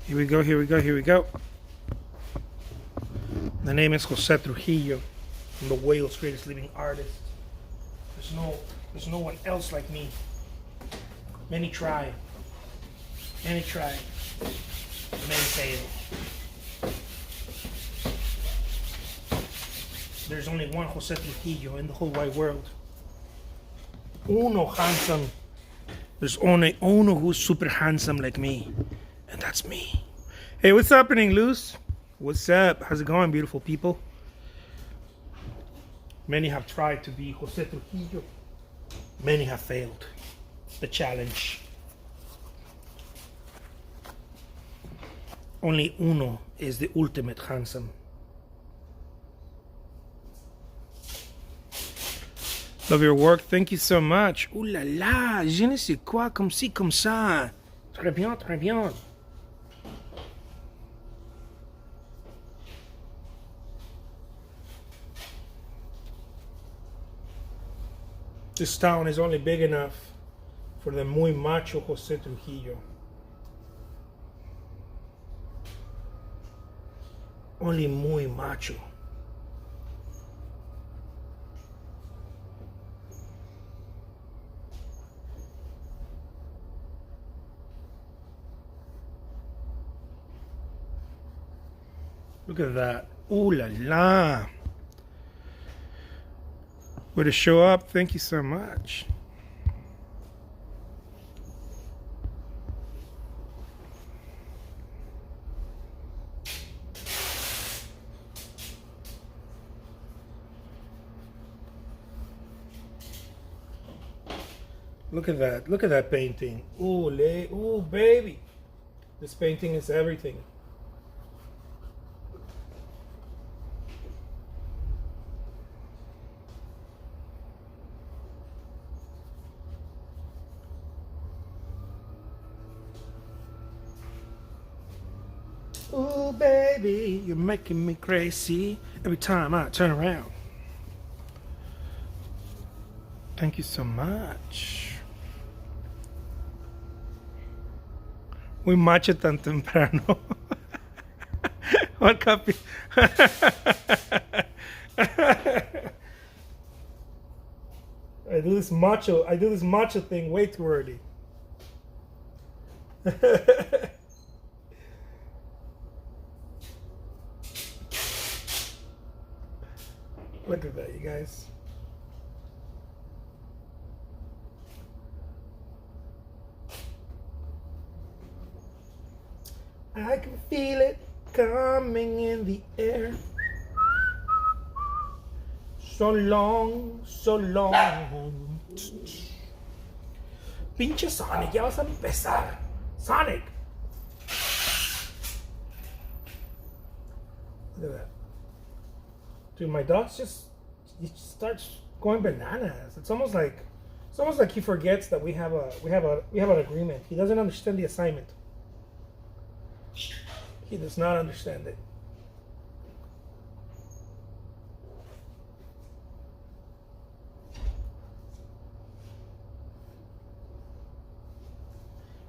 Here we go, here we go, here we go. The name is Jose Trujillo. I'm the world's greatest living artist. There's no one else like me. Many try. Many try. Many fail. There's only one Jose Trujillo in the whole wide world. Uno handsome. There's only uno who's super handsome like me. And that's me. Hey, what's happening, Luz? What's up? How's it going, beautiful people? Many have tried to be Jose Trujillo. Many have failed. It's the challenge. Only uno is the ultimate handsome. Love your work. Thank you so much. Ooh la la, je ne sais quoi, comme ci, comme ça. Très bien, très bien. This town is only big enough for the muy macho Jose Trujillo. Only muy macho. Look at that. Ooh la la. Way to show up. Thank you so much. Look at that. Look at that painting. Ooh, ooh, baby. This painting is everything. Ooh, baby, you're making me crazy every time I turn around. Thank you so much. Muy macho tan temprano. What copy? I do this macho thing way too early. Look at that, you guys. I can feel it coming in the air. So long, so long. Pinche Sonic, ya vas a empezar. Sonic. Look at that. Dude, my dog just starts going bananas. It's almost like he forgets that we have an agreement. He doesn't understand the assignment. He does not understand it.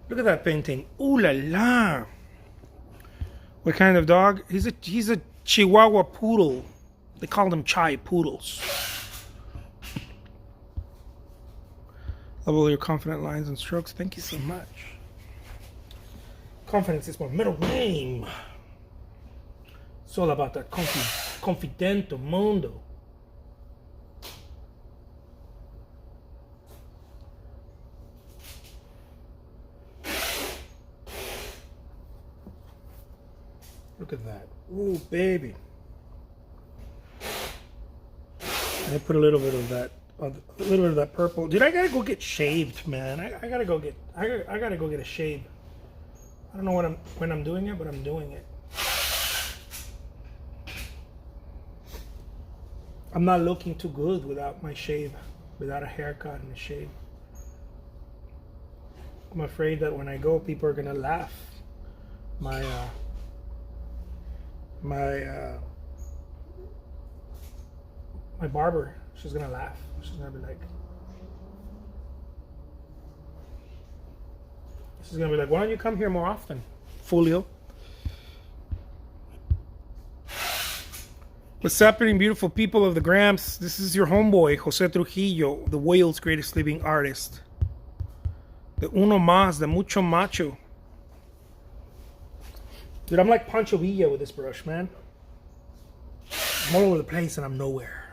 Look at that painting. Ooh la la. What kind of dog? He's a Chihuahua poodle. They call them chai poodles. Love all your confident lines and strokes. Thank you so much. Confidence is my middle name. It's all about that confidento mundo. Look at that. Ooh, baby. I put a little bit of that purple. Dude, I gotta go get shaved, man. I gotta go get a shave. I don't know when I'm doing it, but I'm doing it. I'm not looking too good without my shave, without a haircut and a shave. I'm afraid that when I go, people are gonna laugh. My barber, she's gonna laugh. She's gonna be like, why don't you come here more often, Folio? What's happening, beautiful people of the Grams? This is your homeboy, Jose Trujillo, the world's greatest living artist. De uno más, de mucho macho. Dude, I'm like Pancho Villa with this brush, man. I'm all over the place and I'm nowhere.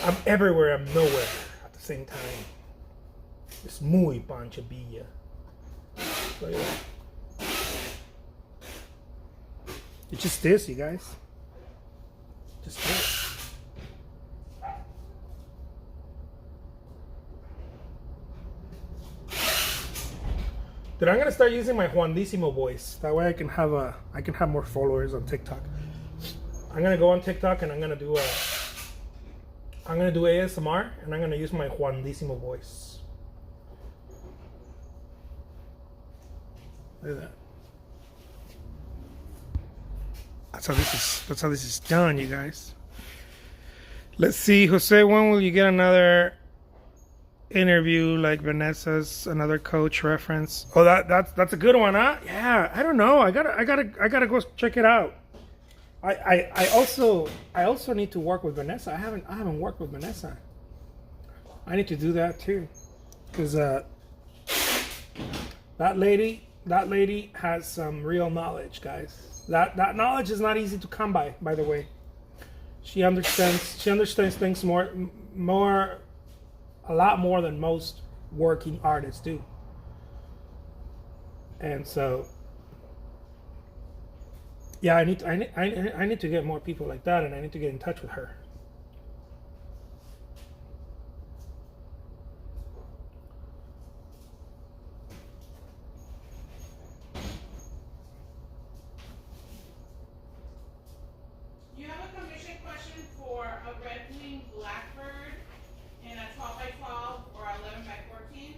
I'm everywhere, I'm nowhere at the same time. It's muy Pancho Villa. So, yeah. It's just this, you guys. Just this. Dude, I'm gonna start using my Juandísimo voice. That way I can have more followers on TikTok. I'm gonna go on TikTok and I'm gonna do ASMR and I'm gonna use my Juandísimo voice. Look at that. That's how this is done, you guys. Let's see, Jose, when will you get another interview like Vanessa's, another coach reference? Oh, that's a good one, huh? Yeah, I don't know. I gotta go check it out. I also need to work with Vanessa. I haven't worked with Vanessa. I need to do that too, because that lady has some real knowledge, guys. That knowledge is not easy to come by the way. She understands things a lot more than most working artists do. And so yeah, I need to get more people like that, and I need to get in touch with her. You have a commission question for a red-winged blackbird in a 12 by 12 or 11 by 14.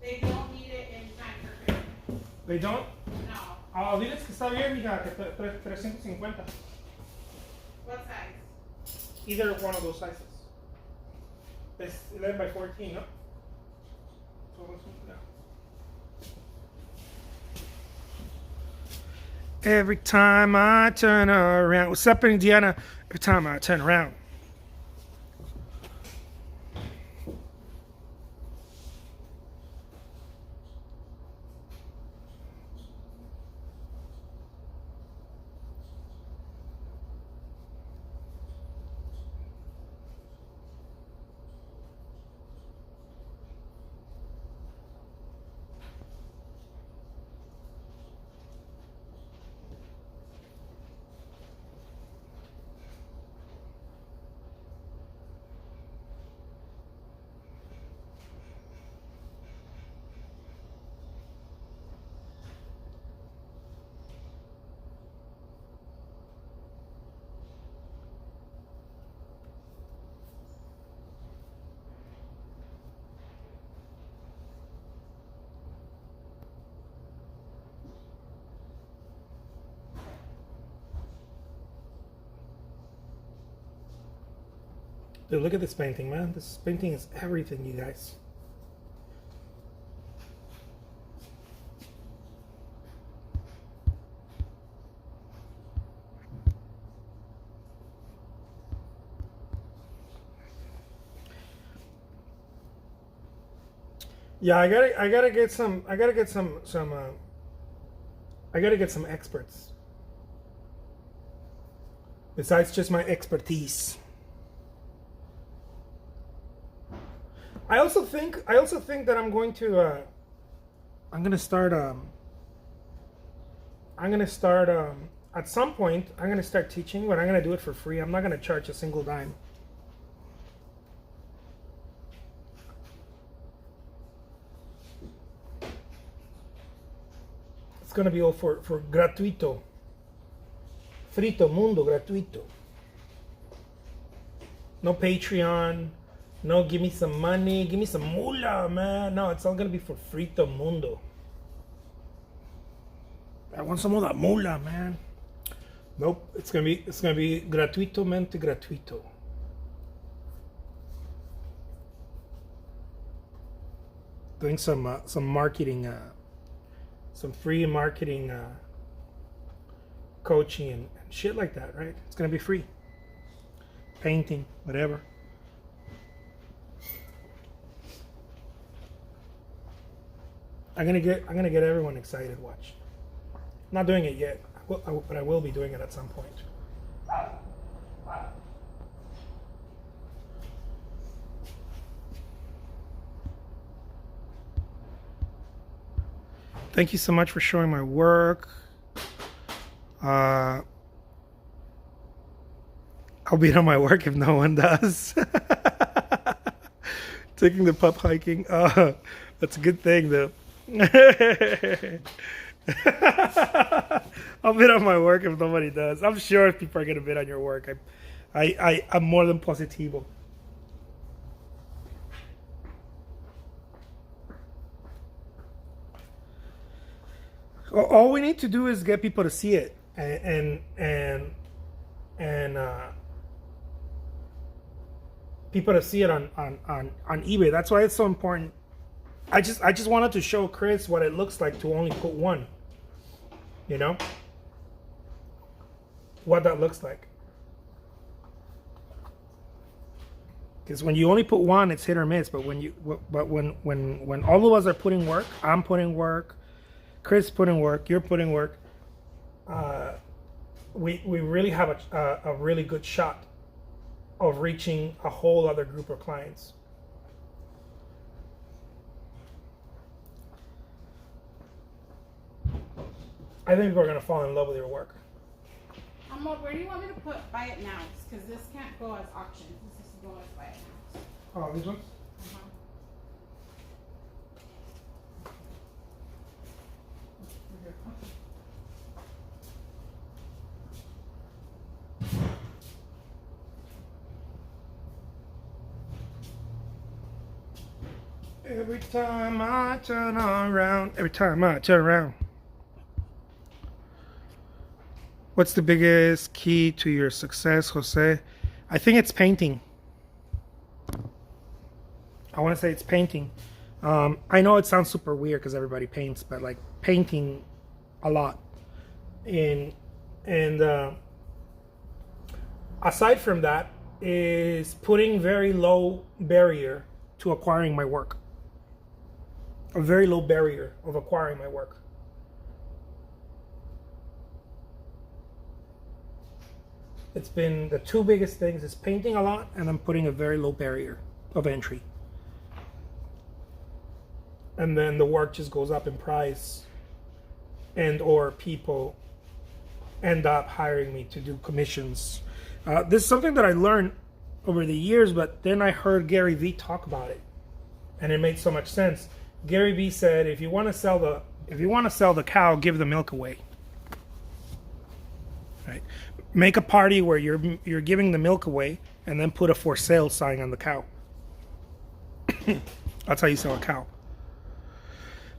They don't need it in time for Christmas. They don't? No. Ah, diles que está bien, mija, que 350. What size? Either one of those sizes. It's 11 by 14, no? So let's move it down. Every time I turn around. What's up, Indiana? Every time I turn around. Dude, look at this painting, man. This painting is everything, you guys. Yeah, I gotta get some experts. Besides just my expertise. I also think that I'm going to start at some point I'm gonna start teaching, but I'm gonna do it for free. I'm not gonna charge a single dime. It's gonna be all for gratuito. Frito mundo gratuito. No Patreon. No, give me some money, give me some moolah, man. No, it's all gonna be for frito mundo. I want some of that moolah, man. Nope, it's gonna be gratuitamente gratuito. Doing some marketing some free marketing coaching and shit like that, right? It's gonna be free. Painting, whatever. I'm gonna get everyone excited. Watch. I'm not doing it yet, but I will be doing it at some point. Thank you so much for showing my work. I'll beat on my work if no one does. Taking the pup hiking. That's a good thing, though. I'll bid on my work if nobody does. I'm sure people are gonna bid on your work. I'm more than positivo. All we need to do is get people to see it and people to see it on eBay. That's why it's so important. I just wanted to show Chris what it looks like to only put one. You know? What that looks like. Because when you only put one, it's hit or miss. But when all of us are putting work, I'm putting work, Chris putting work, you're putting work, we really have a really good shot of reaching a whole other group of clients. I think people are gonna fall in love with your work. Where do you want me to buy it now? Because this can't go as auction. This is going as buy it now. Oh, these ones? Every time I turn around. What's the biggest key to your success, Jose? I think it's painting. I want to say it's painting. I know it sounds super weird because everybody paints, but like painting a lot. And aside from that is putting very low barrier to acquiring my work. A very low barrier of acquiring my work. It's been the two biggest things is painting a lot, and I'm putting a very low barrier of entry. And then the work just goes up in price, and or people end up hiring me to do commissions. This is something that I learned over the years, but then I heard Gary Vee talk about it, and it made so much sense. Gary Vee said, if you want to sell the cow, give the milk away. Right? Make a party where you're giving the milk away, and then put a for sale sign on the cow. That's how you sell a cow.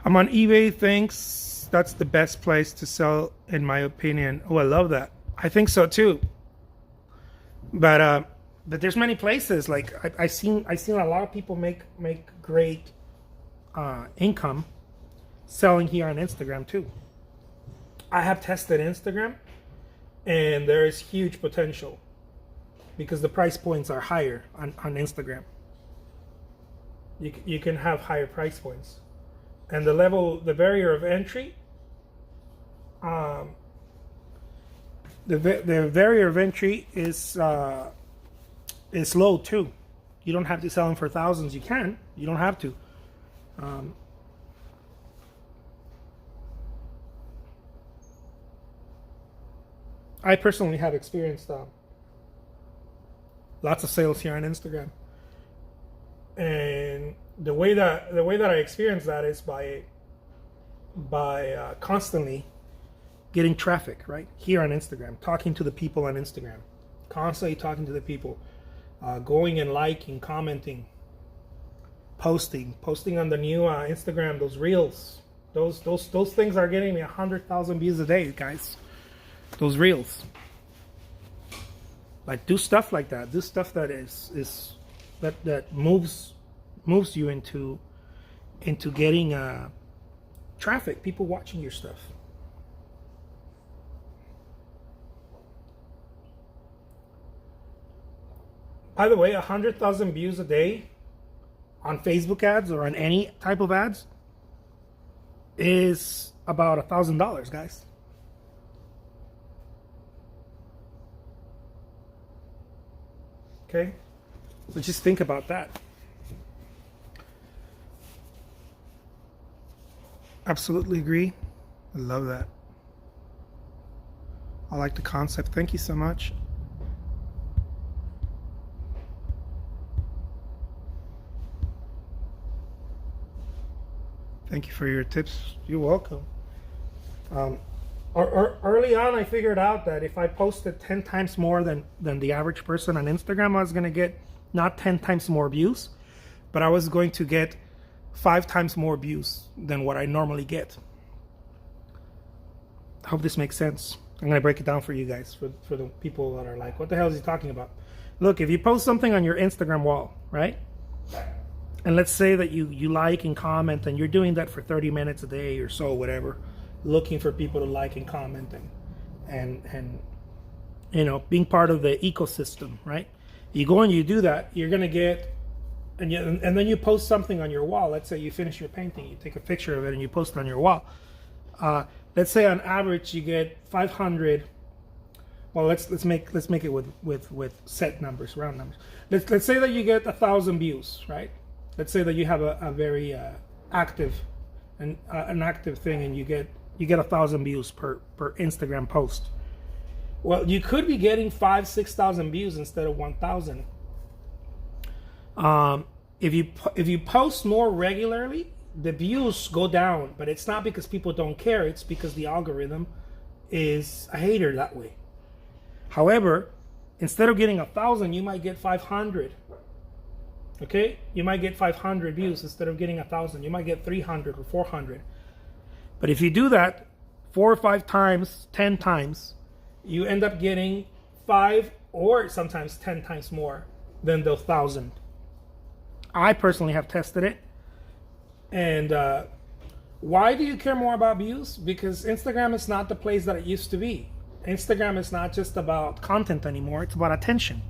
I'm on eBay. Thanks. That's the best place to sell, in my opinion. Oh, I love that. I think so too. But there's many places. Like I seen a lot of people make great income selling here on Instagram too. I have tested Instagram, and there is huge potential because the price points are higher on Instagram. You can have higher price points, and the barrier of entry, the barrier of entry is low too. You don't have to sell them for thousands. You can. You don't have to. I personally have experienced lots of sales here on Instagram, and the way that I experience that is by constantly getting traffic right here on Instagram, talking to the people on Instagram, constantly talking to the people, going and liking, commenting, posting on the new Instagram, those reels, those things are getting me 100,000 views a day, guys. Those reels. Like, do stuff like that. Do stuff that is that moves you into getting traffic, people watching your stuff. By the way, 100,000 views a day on Facebook ads or on any type of ads is about $1,000, guys. Okay, so just think about that. Absolutely agree. I love that. I like the concept. Thank you so much. Thank you for your tips. You're welcome. Early on, I figured out that if I posted 10 times more than the average person on Instagram, I was going to get not 10 times more views, but I was going to get 5 times more views than what I normally get. I hope this makes sense. I'm going to break it down for you guys, for the people that are like, what the hell is he talking about? Look, if you post something on your Instagram wall, right? And let's say that you like and comment, and you're doing that for 30 minutes a day or so, whatever, looking for people to like and comment and you know, being part of the ecosystem, right? You go and you do that, you're gonna get, and then you post something on your wall. Let's say you finish your painting, you take a picture of it and you post it on your wall. Let's say on average you get 500. Well, let's make it with set numbers, round numbers. Let's say that you get 1,000 views, right? Let's say that you have a very active an active thing, and you get 1,000 views per Instagram post. Well, you could be getting 5,000-6,000 views instead of 1,000. If you post more regularly, the views go down, but it's not because people don't care. It's because the algorithm is a hater that way. However, instead of getting 1,000, you might get 500. Okay, you might get 500 views instead of getting 1,000. You might get 300 or 400. But if you do that 4 or 5 times, 10 times, you end up getting 5 or sometimes 10 times more than the 1,000. I personally have tested it. And why do you care more about views? Because Instagram is not the place that it used to be. Instagram is not just about content anymore. It's about attention.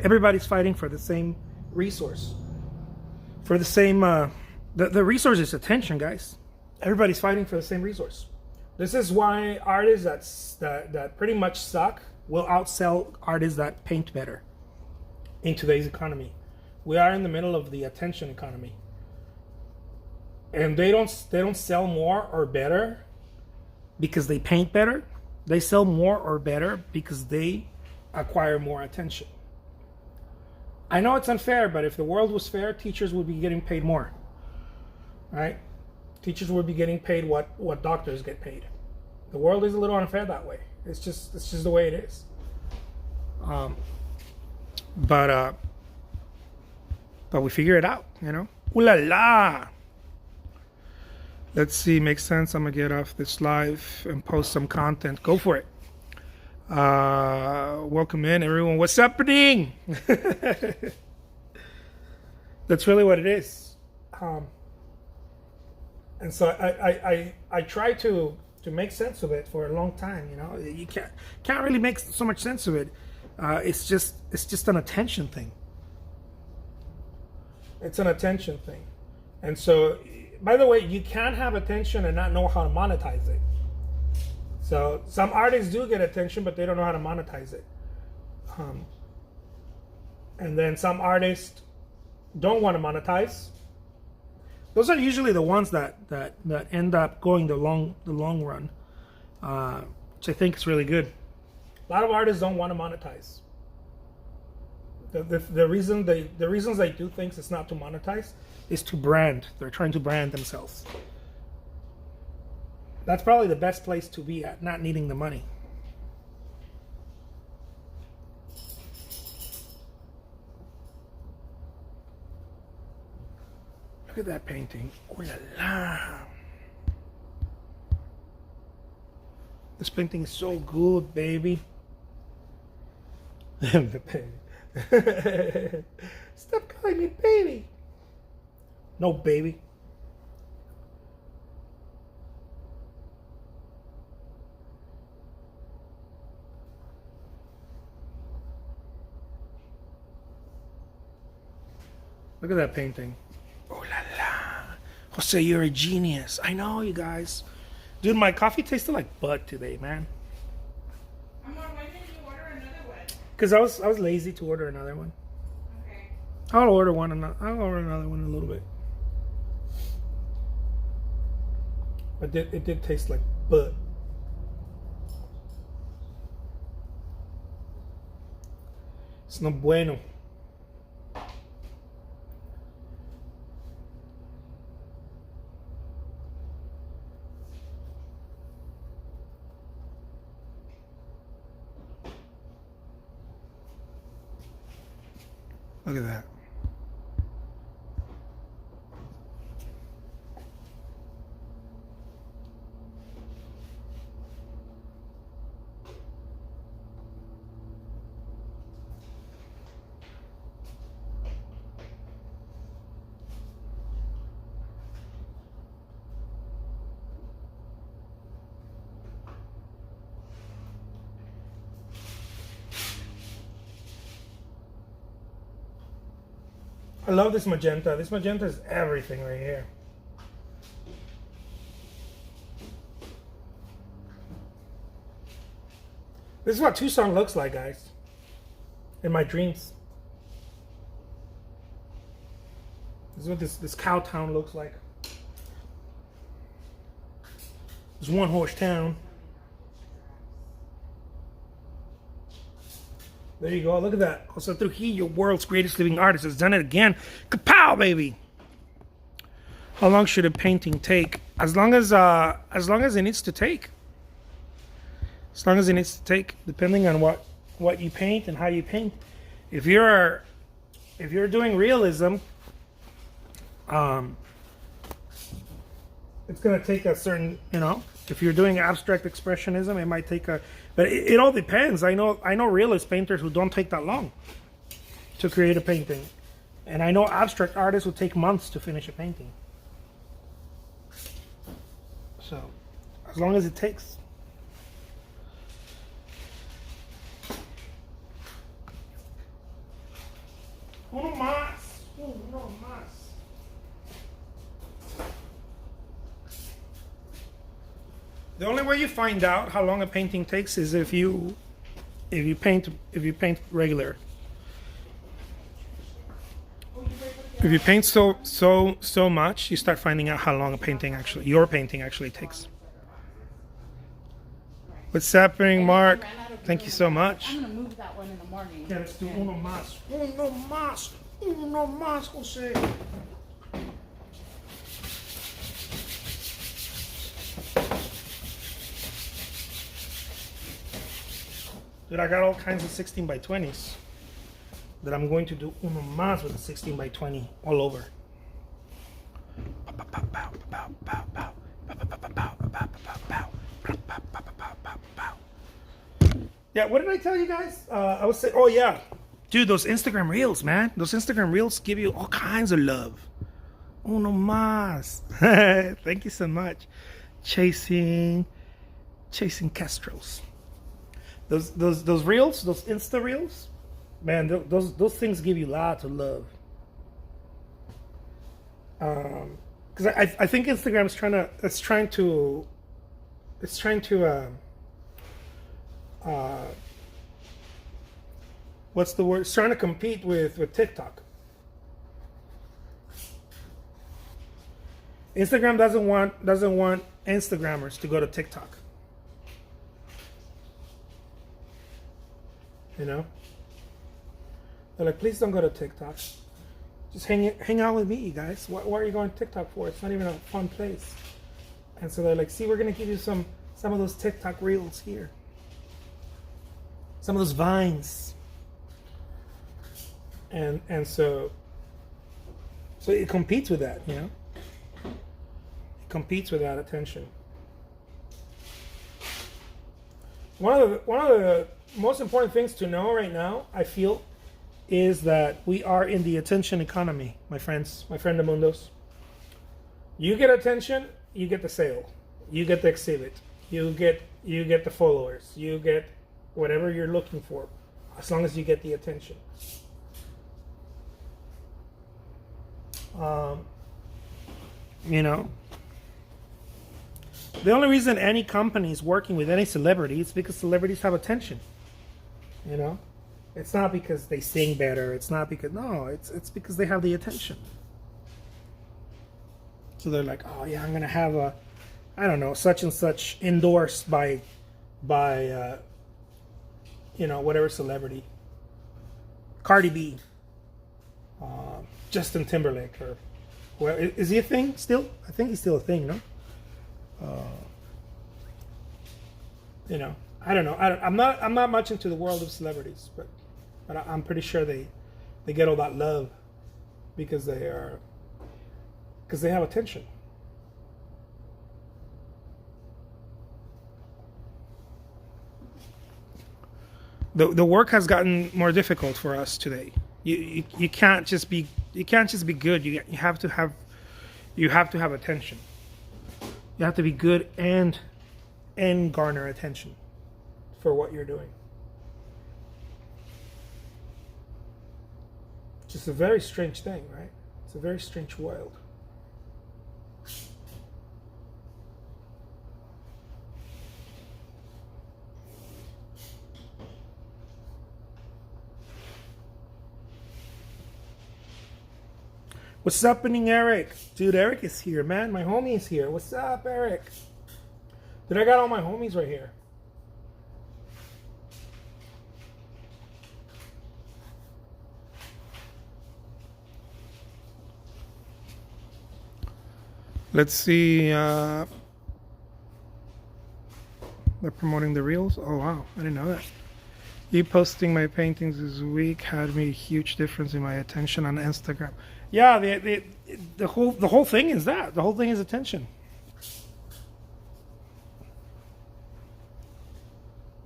Everybody's fighting for the same resource. For the same, the resource is attention, guys. Everybody's fighting for the same resource. This is why artists that pretty much suck will outsell artists that paint better in today's economy. We are in the middle of the attention economy. And they don't sell more or better because they paint better. They sell more or better because they acquire more attention. I know it's unfair, but if the world was fair, teachers would be getting paid more, right? Teachers would be getting paid what doctors get paid. The world is a little unfair that way. It's just the way it is. But we figure it out, you know. Ooh la la! Let's see, makes sense. I'm gonna get off this live and post some content. Go for it. Welcome in, everyone. What's happening? That's really what it is. And so I try to make sense of it for a long time. You know, you can't really make so much sense of it. It's just an attention thing. It's an attention thing. And so, by the way, you can have attention and not know how to monetize it. So some artists do get attention, but they don't know how to monetize it. And then some artists don't want to monetize. Those are usually the ones that end up going the long run, which I think is really good. A lot of artists don't want to monetize. The reasons they do things is not to monetize, is to brand. They're trying to brand themselves. That's probably the best place to be at, not needing the money. Look at that painting. Oh la la. This painting is so good, baby. The baby. Stop calling me baby. No, baby. Look at that painting. Oh la la. Jose, you're a genius. I know, you guys. Dude, my coffee tasted like butt today, man. Amor, why didn't you order another one? Because I was lazy to order another one. Okay. I'll order another one in a little bit. But it did taste like butt. It's no bueno. Look at that. I love this magenta. This magenta is everything right here. This is what Tucson looks like, guys. In my dreams. This is what this cow town looks like. This one horse town. There you go. Look at that. Jose Trujillo, world's greatest living artist, has done it again. Kapow, baby. How long should a painting take? As long as it needs to take. As long as it needs to take, depending on what you paint and how you paint. If you're doing realism, it's gonna take a certain, if you're doing abstract expressionism, it might take but it all depends. I know realist painters who don't take that long to create a painting. And I know abstract artists who take months to finish a painting. So, as long as it takes. Uno más. Uno más. The only way you find out how long a painting takes is if you paint regular. If you paint so much, you start finding out how long your painting actually takes. What's happening, Mark? Thank you so much. I'm gonna move that one in the morning. Yeah, let's do uno más. Uno más. Uno más, Jose. Dude, I got all kinds of 16 by 20s that I'm going to do uno más with a 16 by 20 all over. Yeah, what did I tell you guys? I was saying, oh yeah, dude, those Instagram reels, man. Those Instagram reels give you all kinds of love. Uno más. Thank you so much. Chasing Castros. Those reels, those Insta reels, man, those things give you lots of love. Because I think Instagram's trying to what's the word? It's trying to compete with TikTok. Instagram doesn't want Instagrammers to go to TikTok. They're like, please don't go to TikTok. Just hang out with me, you guys. What are you going to TikTok for? It's not even a fun place. And so they're like, see, we're going to give you some of those TikTok reels here. Some of those vines. And so it competes with that, It competes with that attention. One of the most important things to know right now, I feel, is that we are in the attention economy, my friends, my friend Amundos. You get attention, you get the sale, you get the exhibit, you get the followers, you get whatever you're looking for, as long as you get the attention. Um, you know, the only reason any company is working with any celebrity is because celebrities have attention. You know, it's not because they sing better. It's not because it's because they have the attention. So they're like, oh yeah, I'm gonna have a, I don't know, such and such endorsed by whatever celebrity, Cardi B, Justin Timberlake, or well, is he a thing still? I think he's still a thing, no? I don't know. I'm not much into the world of celebrities, but I'm pretty sure they get all that love because they have attention. The work has gotten more difficult for us today. You can't just be good. You have to have attention. You have to be good and garner attention for what you're doing. Just a very strange thing, right? It's a very strange world. What's happening, Eric? Dude, Eric is here, man. My homie is here. What's up, Eric? Dude, I got all my homies right here. Let's see. They're promoting the reels. Oh wow, I didn't know that. You posting my paintings this week had me a huge difference in my attention on Instagram. Yeah, the whole thing is that. The whole thing is attention.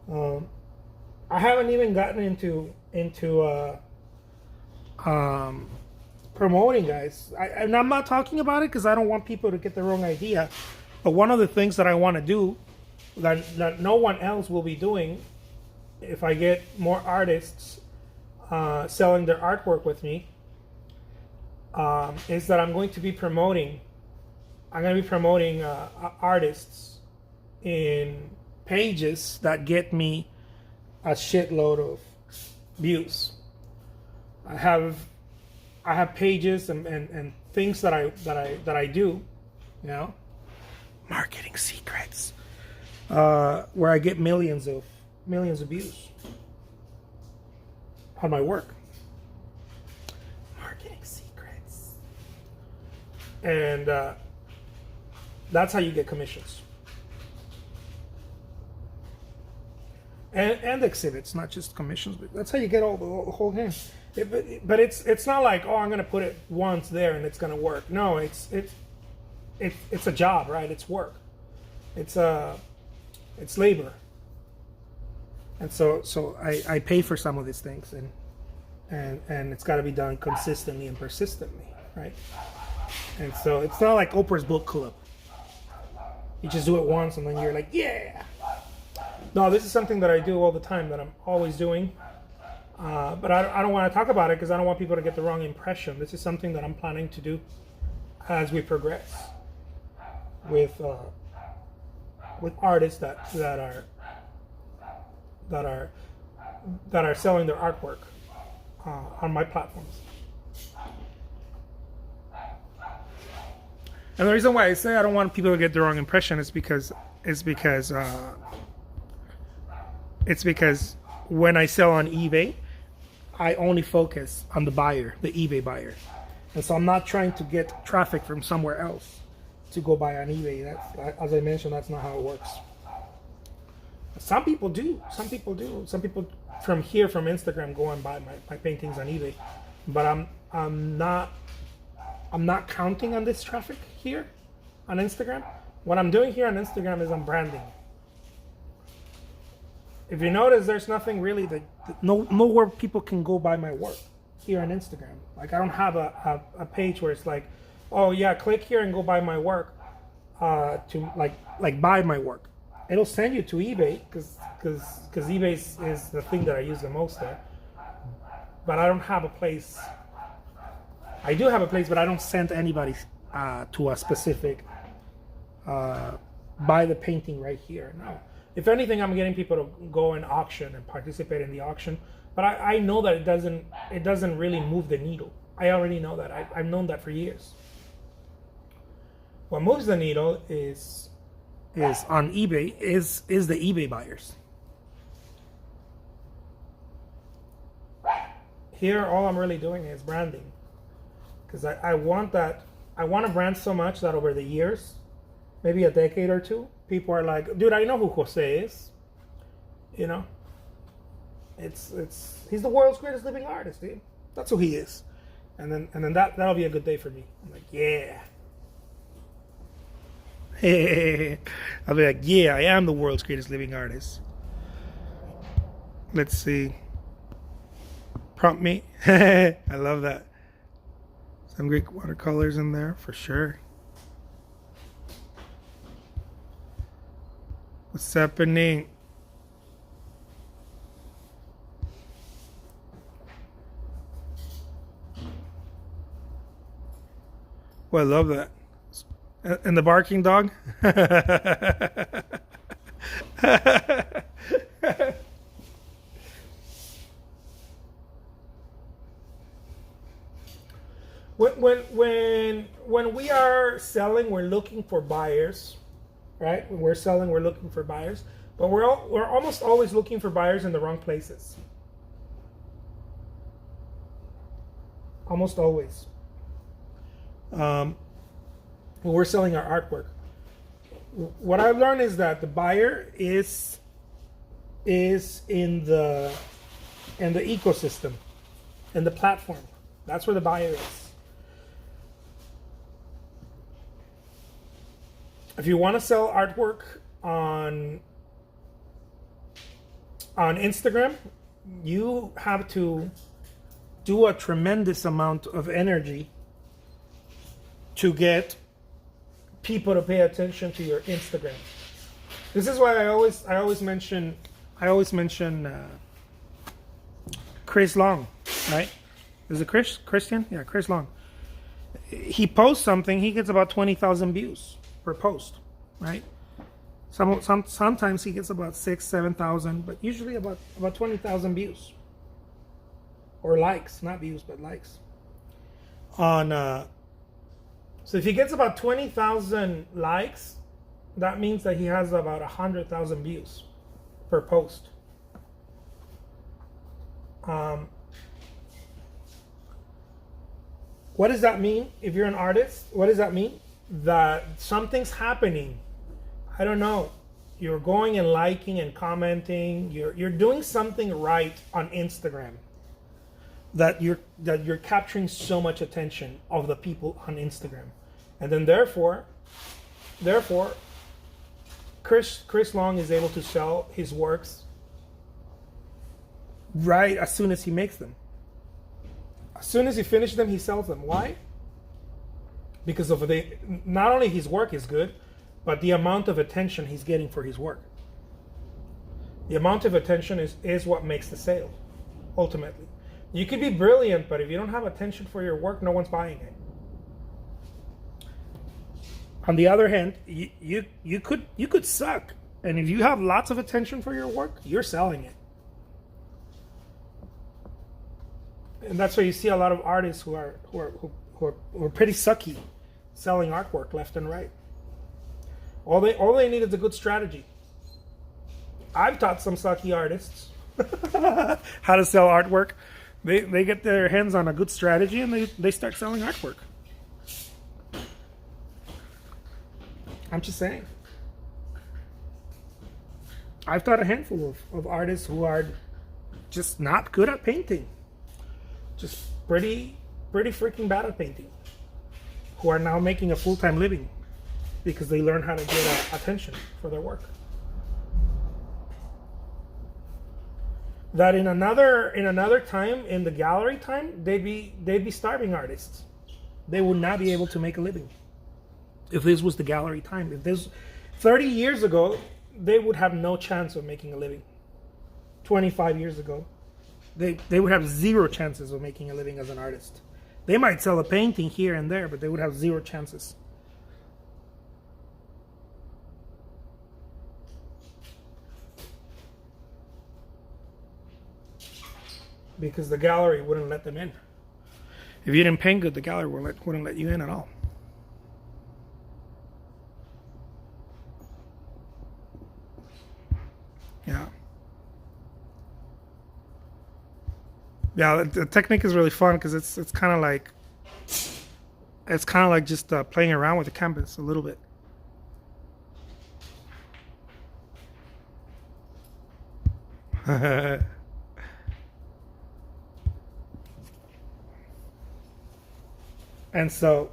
I haven't even gotten into promoting, guys. And I'm not talking about it because I don't want people to get the wrong idea. But one of the things that I want to do that no one else will be doing, if I get more artists selling their artwork with me, is that I'm going to be promoting artists in pages that get me a shitload of views. I have pages and things that I do, marketing secrets, where I get millions of views on my work. Marketing secrets, and that's how you get commissions. And exhibits, not just commissions, but that's how you get all the whole thing. But it's not like, oh, I'm gonna put it once there and it's gonna work. No, it's a job, right? It's work. It's labor. And so I pay for some of these things, and it's got to be done consistently and persistently, right? And so it's not like Oprah's book club. You just do it once and then you're like, yeah. No, this is something that I do all the time, that I'm always doing. But I don't want to talk about it because I don't want people to get the wrong impression. This is something that I'm planning to do as we progress with artists that are selling their artwork on my platforms. And the reason why I say I don't want people to get the wrong impression is because when I sell on eBay, I only focus on the buyer, the eBay buyer. And so I'm not trying to get traffic from somewhere else to go buy on eBay. That's, as I mentioned, that's not how it works. Some people do. Some people from Instagram go and buy my paintings on eBay. But I'm not counting on this traffic here on Instagram. What I'm doing here on Instagram is I'm branding. If you notice, there's nothing really nowhere people can go buy my work here on Instagram. Like, I don't have a page where it's like, oh yeah, click here and go buy my work to like buy my work. It'll send you to eBay because eBay is the thing that I use the most there. But I don't have a place I do have a place, but I don't send anybody to a specific buy the painting right here. No. If anything, I'm getting people to go and auction and participate in the auction. But I know that it doesn't really move the needle. I already know that. I've known that for years. What moves the needle is on eBay is the eBay buyers. Here, all I'm really doing is branding, because I want that. I want to brand so much that over the years, maybe a decade or two, people are like, "Dude, I know who Jose is." You know, it's he's the world's greatest living artist, dude. That's who he is, and then that'll be a good day for me. I'm like, yeah. I'll be like, yeah, I am the world's greatest living artist. Let's see. Prompt me. I love that. Some great watercolors in there for sure. What's happening? Well, I love that. And the barking dog? When we are selling, we're looking for buyers, right? When we're selling, we're looking for buyers, but we're almost always looking for buyers in the wrong places. Almost always. When we're selling our artwork, what I've learned is that the buyer is in the ecosystem, in the platform. That's where the buyer is. If you want to sell artwork on Instagram, you have to do a tremendous amount of energy to get people to pay attention to your Instagram. This is why I always mention Chris Long, right? Is it Christian? Yeah, Chris Long. He posts something, he gets about 20,000 views per post, right? Sometimes he gets about 6,000-7,000, but usually about 20,000 views or likes, not views but likes. So if he gets about 20,000 likes, that means that he has about 100,000 views per post. What does that mean? If you're an artist, what does that mean? That something's happening. I don't know. You're going and liking and commenting. You're doing something right on Instagram. That you're capturing so much attention of the people on Instagram, and then therefore, Chris Long is able to sell his works right as soon as he makes them. As soon as he finishes them, he sells them. Why? Because of not only his work is good, but the amount of attention he's getting for his work. The amount of attention is what makes the sale, ultimately. You could be brilliant, but if you don't have attention for your work, no one's buying it. On the other hand, you could suck, and if you have lots of attention for your work, you're selling it. And that's why you see a lot of artists who are pretty sucky, selling artwork left and right. All they need is a good strategy. I've taught some sucky artists how to sell artwork. They get their hands on a good strategy and they start selling artwork. I'm just saying. I've taught a handful of artists who are just not good at painting. Just pretty freaking bad at painting. Who are now making a full-time living because they learn how to get attention for their work. That in another time, in the gallery time, they'd be starving artists. They would not be able to make a living if this was the gallery time. If this 30 years ago, they would have no chance of making a living. 25 years ago, they would have zero chances of making a living as an artist. They might sell a painting here and there, but they would have zero chances. Because the gallery wouldn't let them in. If you didn't paint good, the gallery wouldn't let you in at all. Yeah. Yeah, the technique is really fun because it's kind of like just playing around with the canvas a little bit. And so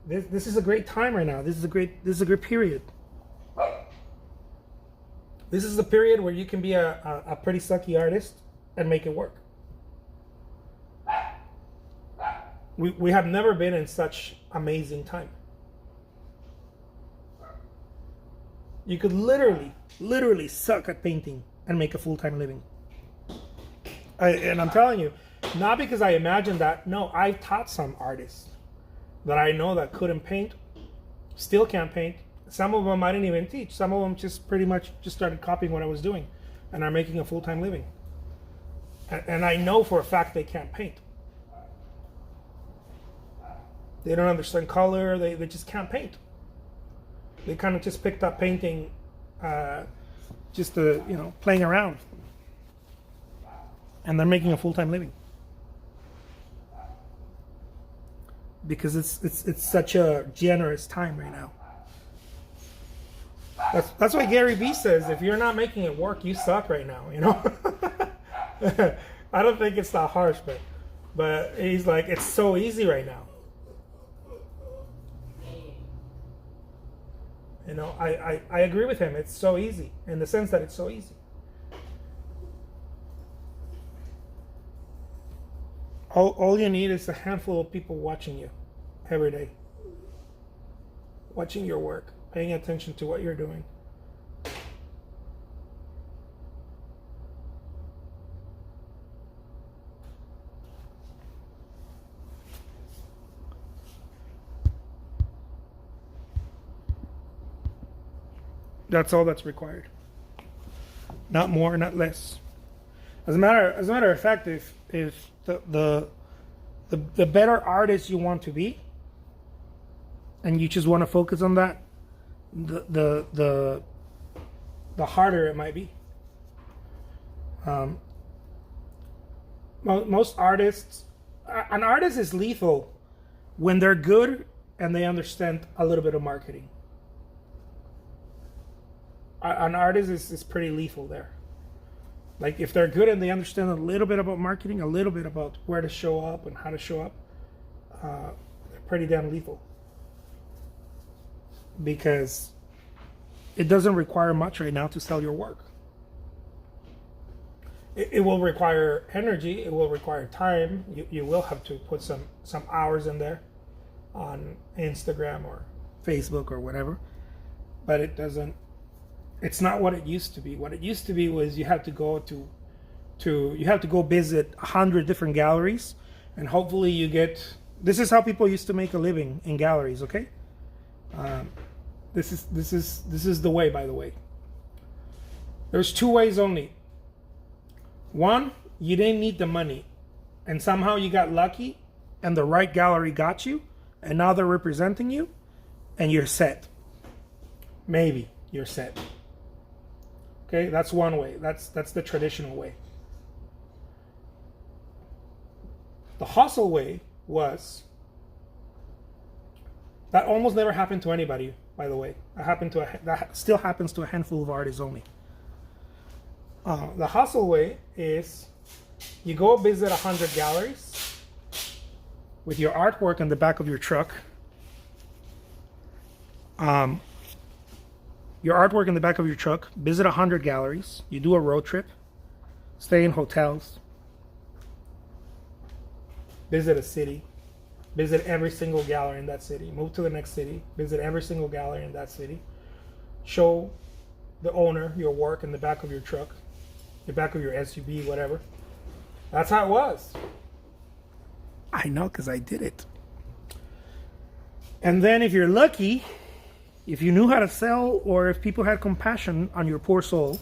this is a great time right now. This is a great period. This is the period where you can be a pretty sucky artist and make it work. We have never been in such amazing time. You could literally suck at painting and make a full-time living. And I'm telling you, not because I imagined that. No, I've taught some artists that I know that couldn't paint, still can't paint. Some of them I didn't even teach. Some of them just pretty much just started copying what I was doing and are making a full-time living. And I know for a fact they can't paint. They don't understand color. They just can't paint. They kind of just picked up painting just playing around. And they're making a full-time living. Because it's such a generous time right now. That's why Gary Vee says, if you're not making it work, you suck right now, you know? I don't think it's that harsh, but he's like, it's so easy right now. You know, I agree with him. It's so easy, in the sense that it's so easy. All you need is a handful of people watching you every day. Watching your work, paying attention to what you're doing. That's all that's required. Not more, not less. As a matter of fact, if the better artist you want to be, and you just want to focus on that, the harder it might be. Most artists, an artist is lethal when they're good and they understand a little bit of marketing. An artist is pretty lethal there. Like if they're good and they understand a little bit about marketing, a little bit about where to show up and how to show up, they're pretty damn lethal. Because it doesn't require much right now to sell your work. It will require energy, it will require time. You will have to put some hours in there on Instagram or Facebook or whatever. But it's not what it used to be. What it used to be was you had to go visit 100 different galleries, and hopefully you get. This is how people used to make a living in galleries. Okay, this is the way. By the way, there's two ways only. One, you didn't need the money, and somehow you got lucky, and the right gallery got you, and now they're representing you, and you're set. Maybe you're set. Okay, that's one way. That's the traditional way. The hustle way was, that almost never happened to anybody, by the way. That still happens to a handful of artists only. The hustle way is, you go visit 100 galleries with your artwork in the back of your truck. Your artwork in the back of your truck, visit 100 galleries, you do a road trip, stay in hotels, visit a city, visit every single gallery in that city, move to the next city, visit every single gallery in that city, show the owner your work in the back of your truck, the back of your SUV, whatever. That's how it was. I know, because I did it. And then if you're lucky, if you knew how to sell, or if people had compassion on your poor soul,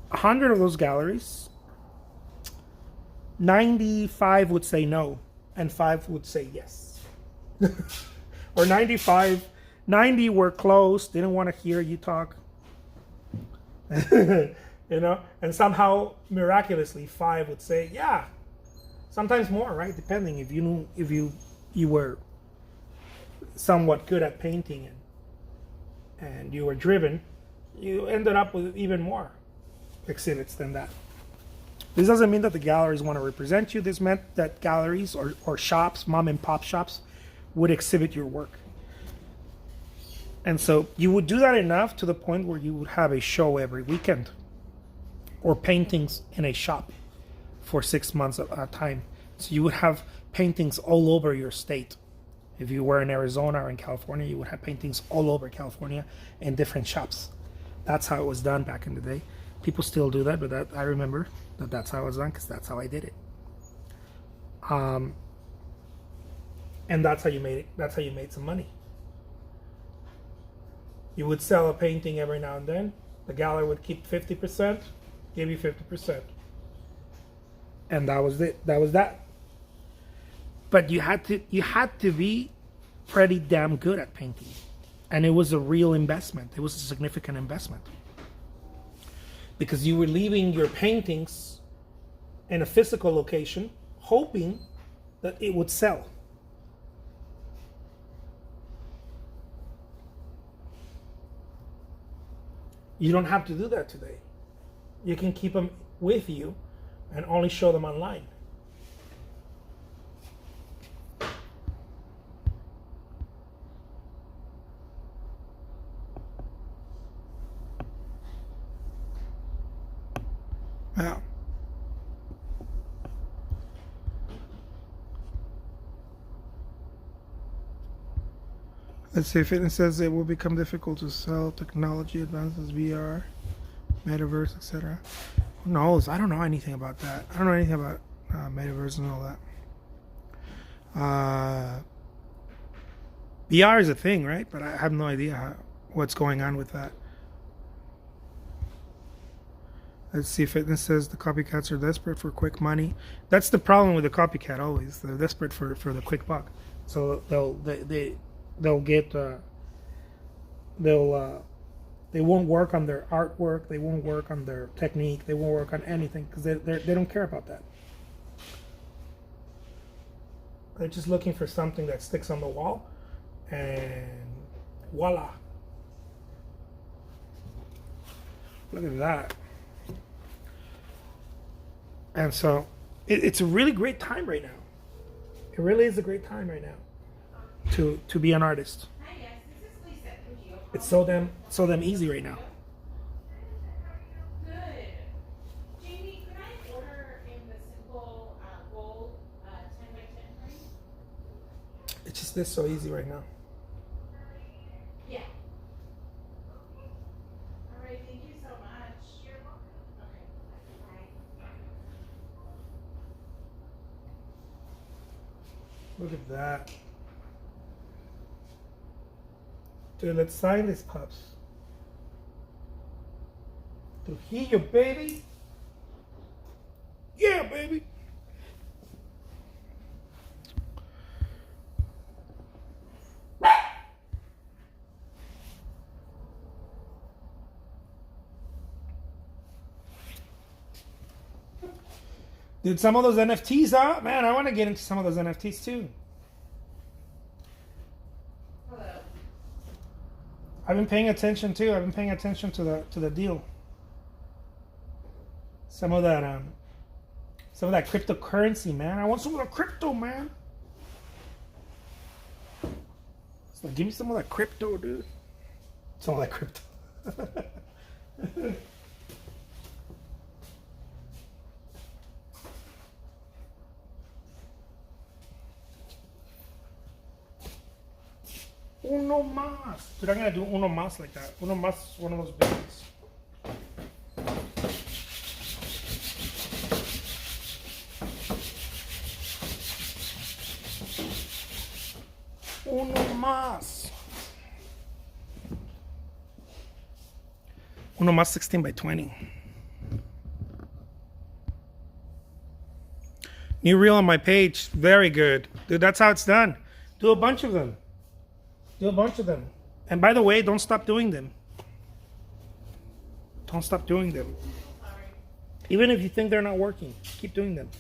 100 of those galleries, 95 would say no, and 5 would say yes. Or 90 were closed, didn't want to hear you talk. You know, and somehow miraculously 5 would say yeah. Sometimes more, right? Depending if you were somewhat good at painting and you were driven, you ended up with even more exhibits than that. This doesn't mean that the galleries want to represent you. This meant that galleries or shops, mom and pop shops, would exhibit your work. And so you would do that enough to the point where you would have a show every weekend, or paintings in a shop for 6 months at a time. So you would have paintings all over your state. If you were in Arizona or in California, you would have paintings all over California in different shops. That's how it was done back in the day. People still do that, but I remember that's how it was done, because that's how I did it. And that's how you made it. That's how you made some money. You would sell a painting every now and then. The gallery would keep 50%, give you 50%. And that was it. That was that. But you had to be pretty damn good at painting. And it was a real investment. It was a significant investment. Because you were leaving your paintings in a physical location, hoping that it would sell. You don't have to do that today. You can keep them with you and only show them online. Yeah. Let's see, fitness says it will become difficult to sell. Technology advances, VR, metaverse, etc. Who knows? I don't know anything about that. I don't know anything about metaverse and all that. VR is a thing, right? But I have no idea what's going on with that. Let's see, fitness says the copycats are desperate for quick money. That's the problem with the copycat always. They're desperate for the quick buck. So they won't work on their artwork, they won't work on their technique, they won't work on anything, because they don't care about that. They're just looking for something that sticks on the wall, and voila. Look at that. And so it's a really great time right now. It really is a great time right now to be an artist. Hi, yes, this is Lisa Trujillo. It's so damn easy right now. Good. Jamie, can I order in the simple gold 10 by 10 frame? It's just this so easy right now. Yeah. All right, thank you so much. You're welcome. Okay. Bye. Look at that. Dude, let's sign these pups. Trujillo, baby. Yeah, baby. Dude, some of those NFTs, man, I want to get into some of those NFTs too. I've been paying attention too. I've been paying attention to the deal. Some of that cryptocurrency, man. I want some of that crypto, man. So give me some of that crypto, dude. Some of that crypto. Uno más. Dude, I'm gonna do uno más like that. Uno más is one of those big ones. Uno más. Uno más 16 by 20. New reel on my page. Very good. Dude, that's how it's done. Do a bunch of them. Do a bunch of them. And by the way, don't stop doing them. Don't stop doing them. Even if you think they're not working, keep doing them.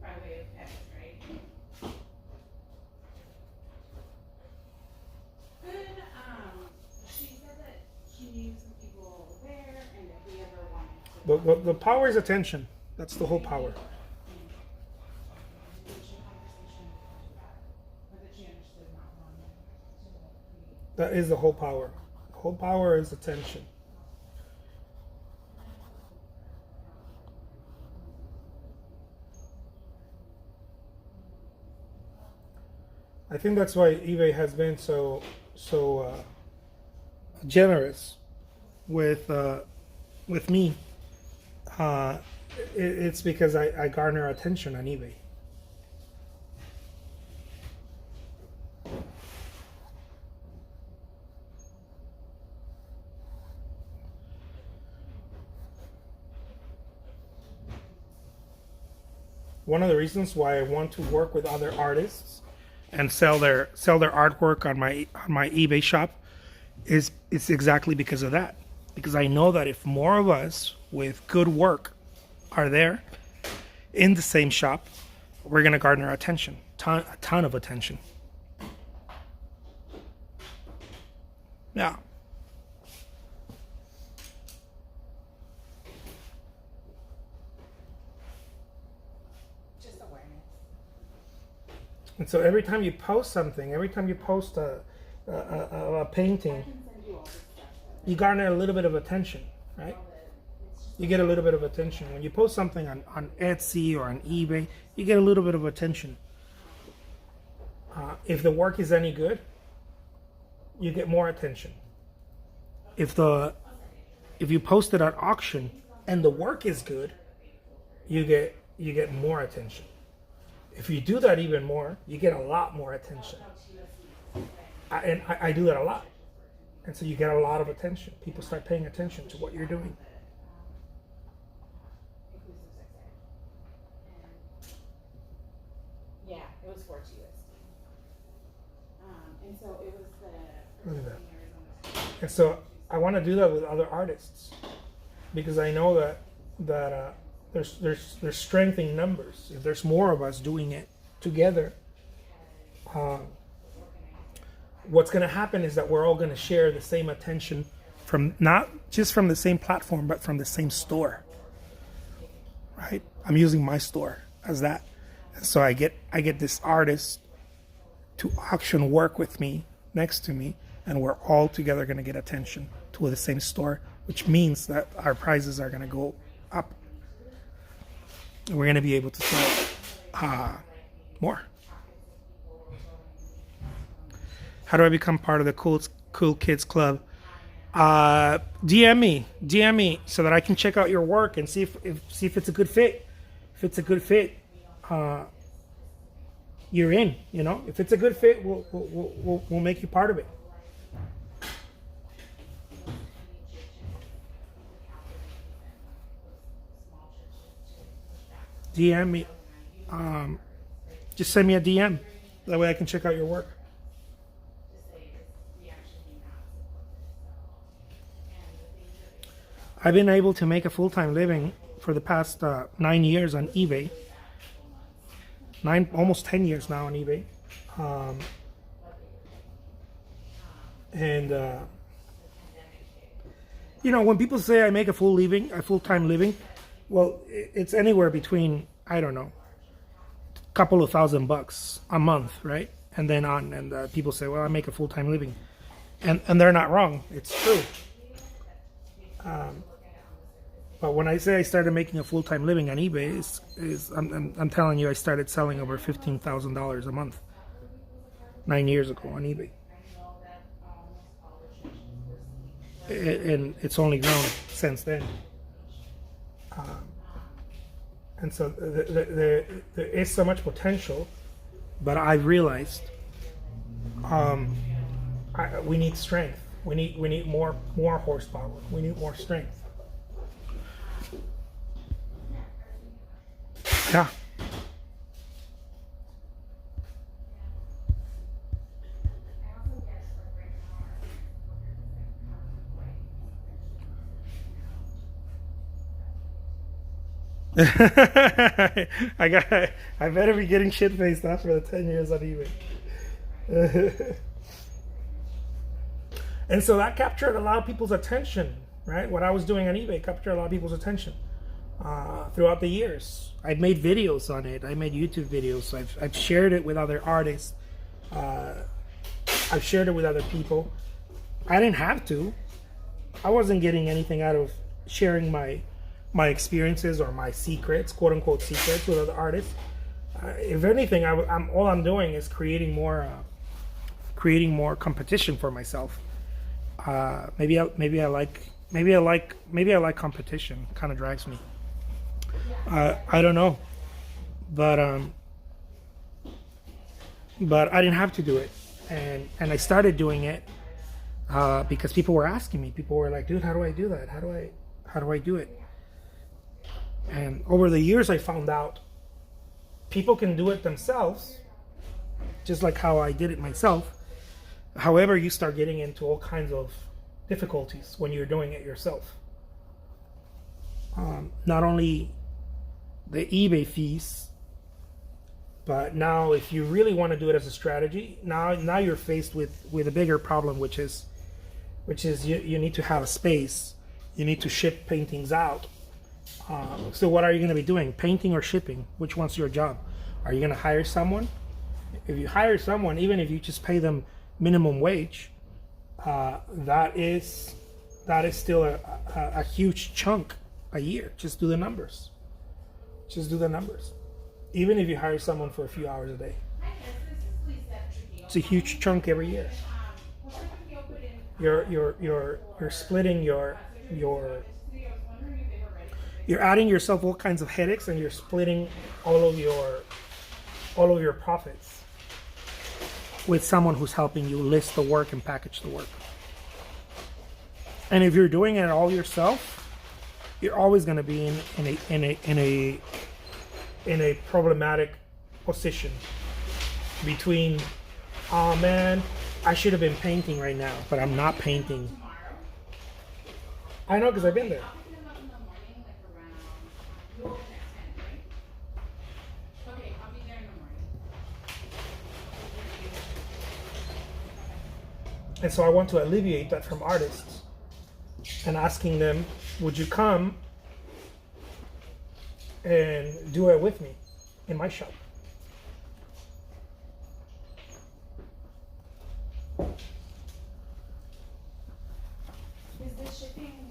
By way of test, right? Good. She said that she knew some people there, and if we ever wanted to. The power is attention. That's the whole power. That is the whole power. The whole power is attention. I think that's why eBay has been so generous with me. It's because I garner attention on eBay. One of the reasons why I want to work with other artists and sell their artwork on my eBay shop is exactly because of that. Because I know that if more of us with good work are there in the same shop, we're gonna garner attention, a ton of attention. Yeah. And so every time you post something, every time you post a painting, you garner a little bit of attention, right? You get a little bit of attention. When you post something on Etsy or on eBay, you get a little bit of attention. If the work is any good, you get more attention. If you post it at auction and the work is good, you get more attention. If you do that even more, you get a lot more attention. I do that a lot. And so you get a lot of attention. People start paying attention to what you're doing. Yeah, it was 4 USD. And so it was the. Look at that. And so I want to do that with other artists because I know that there's strength in numbers. If there's more of us doing it together, what's going to happen is that we're all going to share the same attention from not just from the same platform, but from the same store. Right? I'm using my store as that. And so I get this artist to auction work with me next to me, and we're all together going to get attention to the same store, which means that our prices are going to go up. We're going to be able to sell more. How do I become part of the cool kids club? DM me so that I can check out your work and see if it's a good fit. If it's a good fit, you're in. You know, if it's a good fit, we'll make you part of it. DM me. Just send me a DM. That way I can check out your work. I've been able to make a full-time living for the past 9 years on eBay. Almost 10 years now on eBay. You know, when people say I make a full-time living, well, it's anywhere between, I don't know, a couple of $1,000 a month, right? And then on, and people say, well, I make a full-time living. And they're not wrong. It's true. But when I say I started making a full-time living on eBay, I'm telling you, I started selling over $15,000 a month 9 years ago on eBay. And it's only grown since then. And so there is so much potential, but I've realized we need strength. We need more horsepower. We need more strength. Yeah. I better be getting shit faced after the 10 years on eBay. And so that captured a lot of people's attention, right? What I was doing on eBay captured a lot of people's attention throughout the years. I've made videos on it. I made YouTube videos. I've shared it with other artists. I've shared it with other people. I didn't have to. I wasn't getting anything out of sharing my experiences or my secrets, quote unquote secrets, with other artists. If anything, all I'm doing is creating more competition for myself. Maybe I like competition. Kind of drives me. I don't know, but I didn't have to do it, and I started doing it because people were asking me. People were like, "Dude, how do I do that? How do I do it?" And over the years, I found out people can do it themselves, just like how I did it myself. However, you start getting into all kinds of difficulties when you're doing it yourself. Not only the eBay fees, but now if you really want to do it as a strategy, now you're faced with a bigger problem, which is you need to have a space. You need to ship paintings out. So what are you going to be doing? Painting or shipping? Which one's your job? Are you going to hire someone? If you hire someone, even if you just pay them minimum wage, that is still a huge chunk a year. Just do the numbers. Even if you hire someone for a few hours a day, it's a huge chunk every year. You're splitting you're adding yourself all kinds of headaches, and you're splitting all of your profits with someone who's helping you list the work and package the work. And if you're doing it all yourself, you're always going to be in a problematic position between, oh man, I should have been painting right now, but I'm not painting. I know, because I've been there. And so I want to alleviate that from artists and asking them, would you come and do it with me in my shop? Is the shipping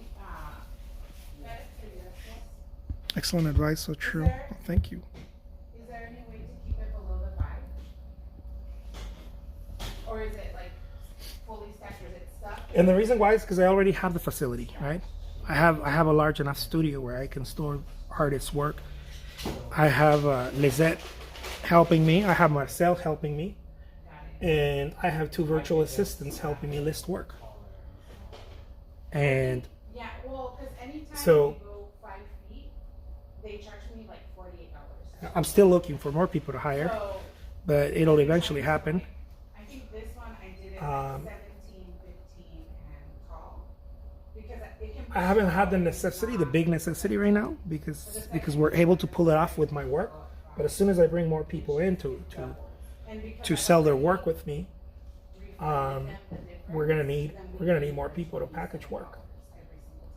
better for you? Excellent advice, so true. Thank you. Is there any way to keep it below the 5? Or is it like fully stacked, or is it stuck? And the reason why is because I already have the facility, right? I have a large enough studio where I can store artists' work. I have Lizette helping me. I have Marcel helping me. And I have 2 virtual assistants helping me list work. And yeah, well, because anytime so, you go 5 feet, they charge me like $48. I'm still looking for more people to hire, So, but it'll eventually happen. I think this one I did it like 17, 15, and tall. Because it can I haven't had the big necessity right now, because we're able to pull it off with my work. But as soon as I bring more people in to sell their work with me, we're gonna need more people to package work,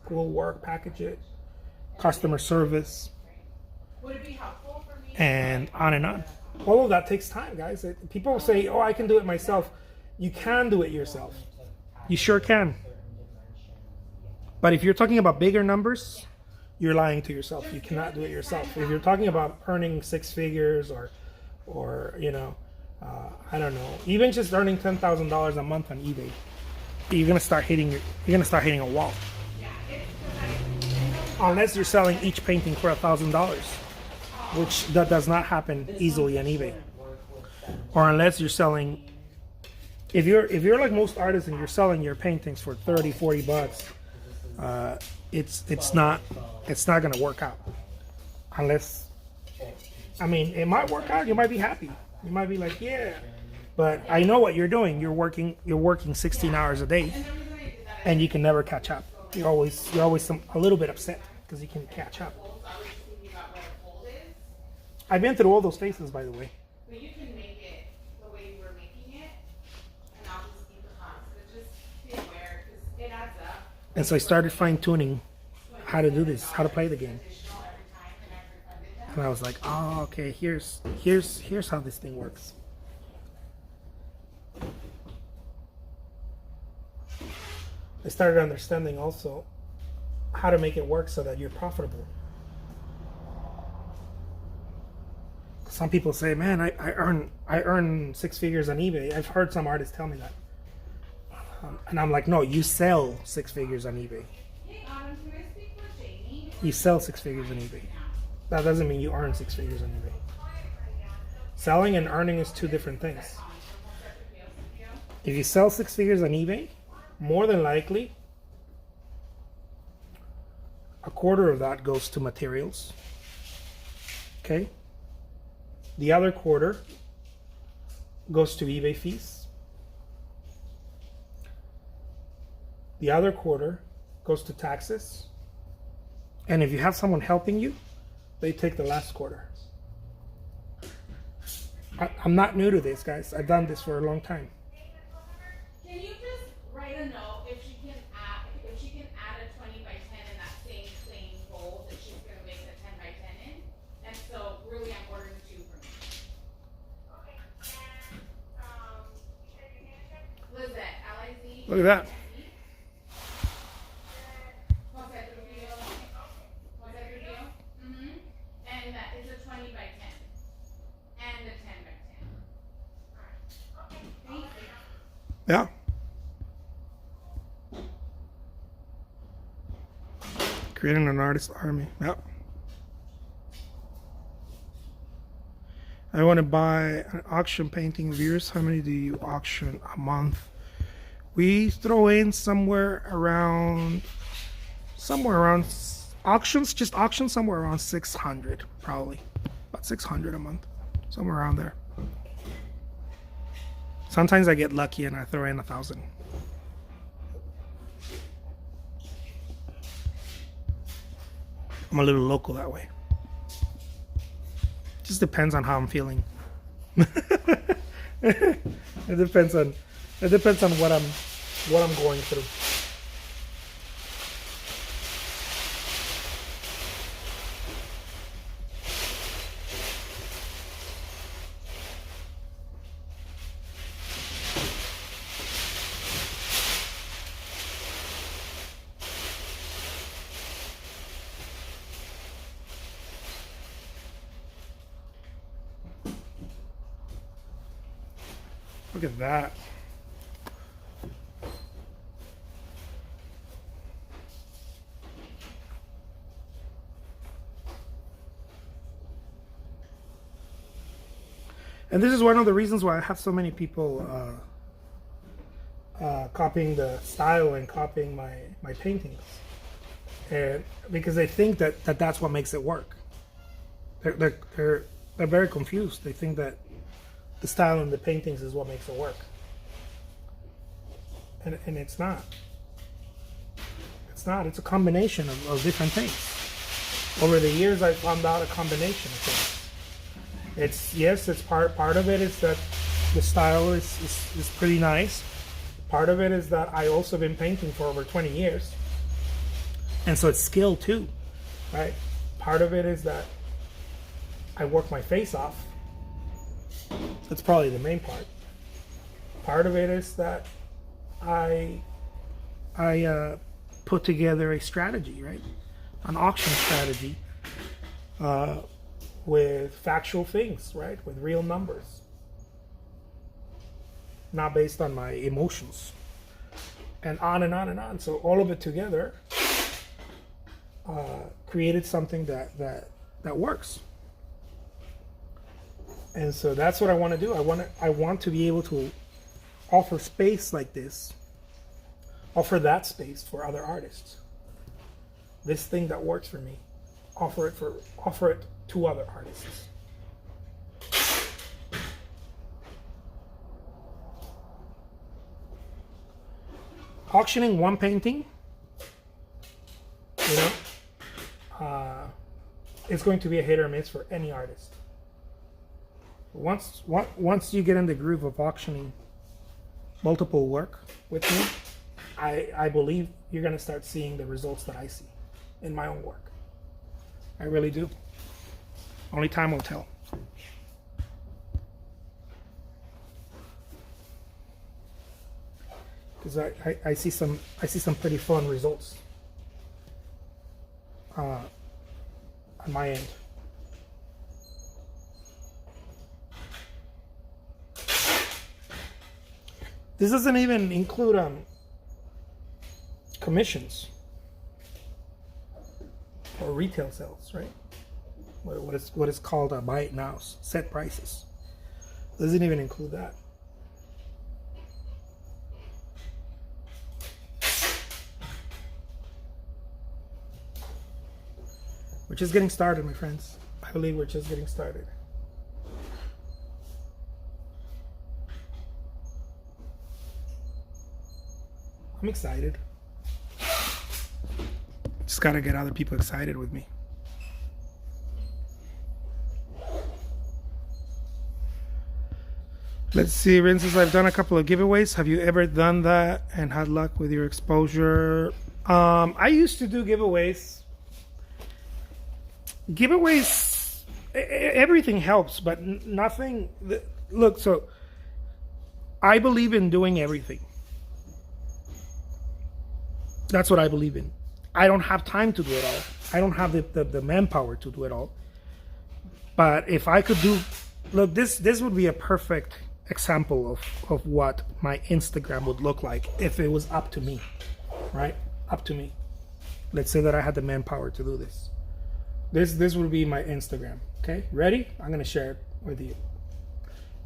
pull work, package it, customer service, Would it be helpful for me? and on and on. All of that takes time, guys. People say, "Oh, I can do it myself." You can do it yourself. You sure can. But if you're talking about bigger numbers, you're lying to yourself. You cannot do it yourself. If you're talking about earning 6 figures or I don't know, even just earning $10,000 a month on eBay, you're gonna start hitting a wall. Unless you're selling each painting for $1,000. which that does not happen easily on eBay, or unless you're selling. If you're like most artists and you're selling your paintings for 30, 40 bucks, it's not gonna work out. Unless, I mean, it might work out. You might be happy. You might be like, yeah. But I know what you're doing. You're working 16 hours a day, and you can never catch up. You're always a little bit upset because you can catch up. I've been through all those phases, by the way. But you can make it the way you were making it, and I'll just keep the cost. But just be aware, because it adds up. And so I started fine tuning how to do this, how to play the game. And I was like, oh, okay, here's how this thing works. I started understanding also how to make it work so that you're profitable. Some people say, man, I earn six figures on eBay. I've heard some artists tell me that. And I'm like, no, you sell six figures on eBay. Hey, Autumn, can I speak with Jamie? You sell six figures on eBay. That doesn't mean you earn six figures on eBay. Selling and earning is two different things. If you sell six figures on eBay, more than likely, a quarter of that goes to materials. Okay? The other quarter goes to eBay fees. The other quarter goes to taxes. And if you have someone helping you, they take the last quarter. I'm not new to this, guys. I've done this for a long time. Can you just write a note if she can add a 20 by 10 in that same plain fold that she's gonna make the 10 by 10 in? And so really I'm ordering two for me. Lizette, L-I-Z. Look at that. And that is a 20 by 10 and a 10 by 10. Thank you. Yeah. Creating an artist army. Yeah. I want to buy an auction painting of yours. How many do you auction a month? We throw in somewhere around auctions, just auctions somewhere around 600, probably about 600 a month, somewhere around there. Sometimes I get lucky and I throw in 1,000. I'm a little local that way. Just depends on how I'm feeling. It depends on what I'm going through. Look at that. And this is one of the reasons why I have so many people copying the style and copying my paintings. And because they think that's what makes it work. They're very confused. They think that the style in the paintings is what makes it work. And it's not. It's not. It's a combination of different things. Over the years, I found out a combination of things. It's part of it is that the style is pretty nice. Part of it is that I also been painting for over 20 years. And so it's skill too, right? Part of it is that I work my face off. That's probably the main part. Part of it is that I put together a strategy, right? An auction strategy with factual things, right? With real numbers. Not based on my emotions. And on and on and on. So all of it together created something that works. And so that's what I want to do. I want to be able to offer space like this, offer that space for other artists. This thing that works for me, offer it to other artists. Auctioning one painting, you know, it's going to be a hit or miss for any artist. Once you get in the groove of auctioning multiple work with me, I believe you're going to start seeing the results that I see in my own work. I really do. Only time will tell. Because I see some pretty fun results on my end. This doesn't even include commissions or retail sales, right? What is called a buy it now, set prices. Doesn't even include that. We're just getting started, my friends. I believe we're just getting started. I'm excited. Just gotta get other people excited with me. Let's see, Rin says, I've done a couple of giveaways. Have you ever done that and had luck with your exposure? I used to do giveaways. Giveaways, everything helps, but nothing. Look, so I believe in doing everything. That's what I believe in. I don't have time to do it all. I don't have the manpower to do it all. But if I could do, look, this would be a perfect example of what my Instagram would look like if it was up to me, right? Up to me. Let's say that I had the manpower to do this. This would be my Instagram. Okay, ready? I'm gonna share it with you.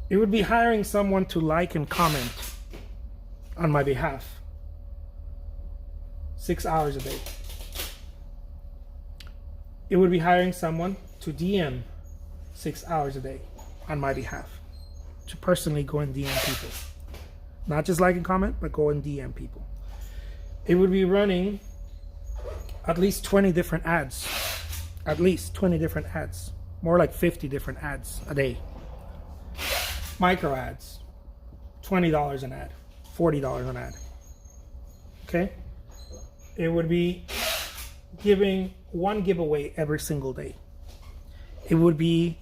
It would be hiring someone to like and comment on my behalf. 6 hours a day. It would be hiring someone to DM 6 hours a day on my behalf. To personally go and DM people. Not just like and comment, but go and DM people. It would be running at least 20 different ads. At least 20 different ads. More like 50 different ads a day. Micro ads. $20 an ad. $40 an ad. Okay? It would be giving one giveaway every single day. It would be